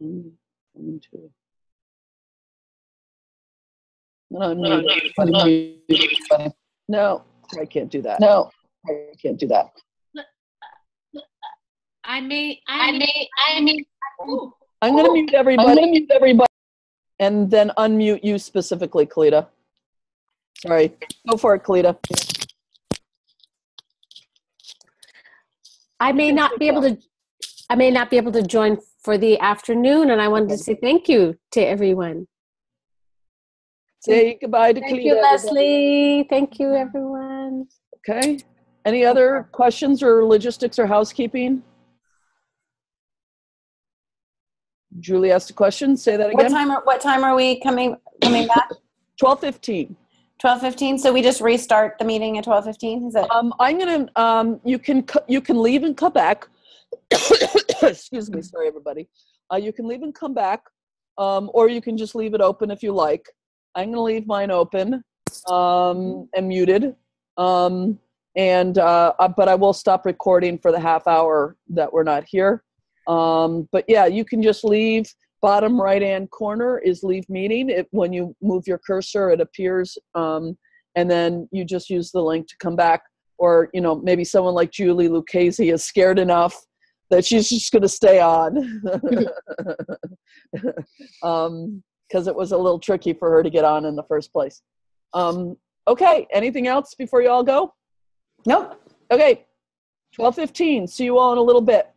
Speaker 1: No, I can't do that. No, I can't do that.
Speaker 4: I may.
Speaker 1: I'm going to mute everybody. And then unmute you specifically, Kalita. Sorry. Go for it, Kalita.
Speaker 3: I may not be able to join for the afternoon, and I wanted to say thank you to everyone.
Speaker 1: Say goodbye to Kalita.
Speaker 3: Thank you, Leslie. Thank you, everyone.
Speaker 1: Okay. Any other questions or logistics or housekeeping? Julie asked a question. Say that again.
Speaker 5: What time are we coming back?
Speaker 1: 12:15.
Speaker 5: 12:15. So we just restart the meeting at 12:15. Is it?
Speaker 1: I'm gonna. You can leave and come back. Excuse me. Sorry, everybody. You can leave and come back, or you can just leave it open if you like. I'm gonna leave mine open and muted. But I will stop recording for the half hour that we're not here. But yeah, you can just leave. Bottom right-hand corner is leave meeting. When you move your cursor, it appears, and then you just use the link to come back. Or, maybe someone like Julie Lucchese is scared enough that she's just going to stay on. Because it was a little tricky for her to get on in the first place. Okay, anything else before you all go?
Speaker 5: Nope.
Speaker 1: Okay, 12:15. See you all in a little bit.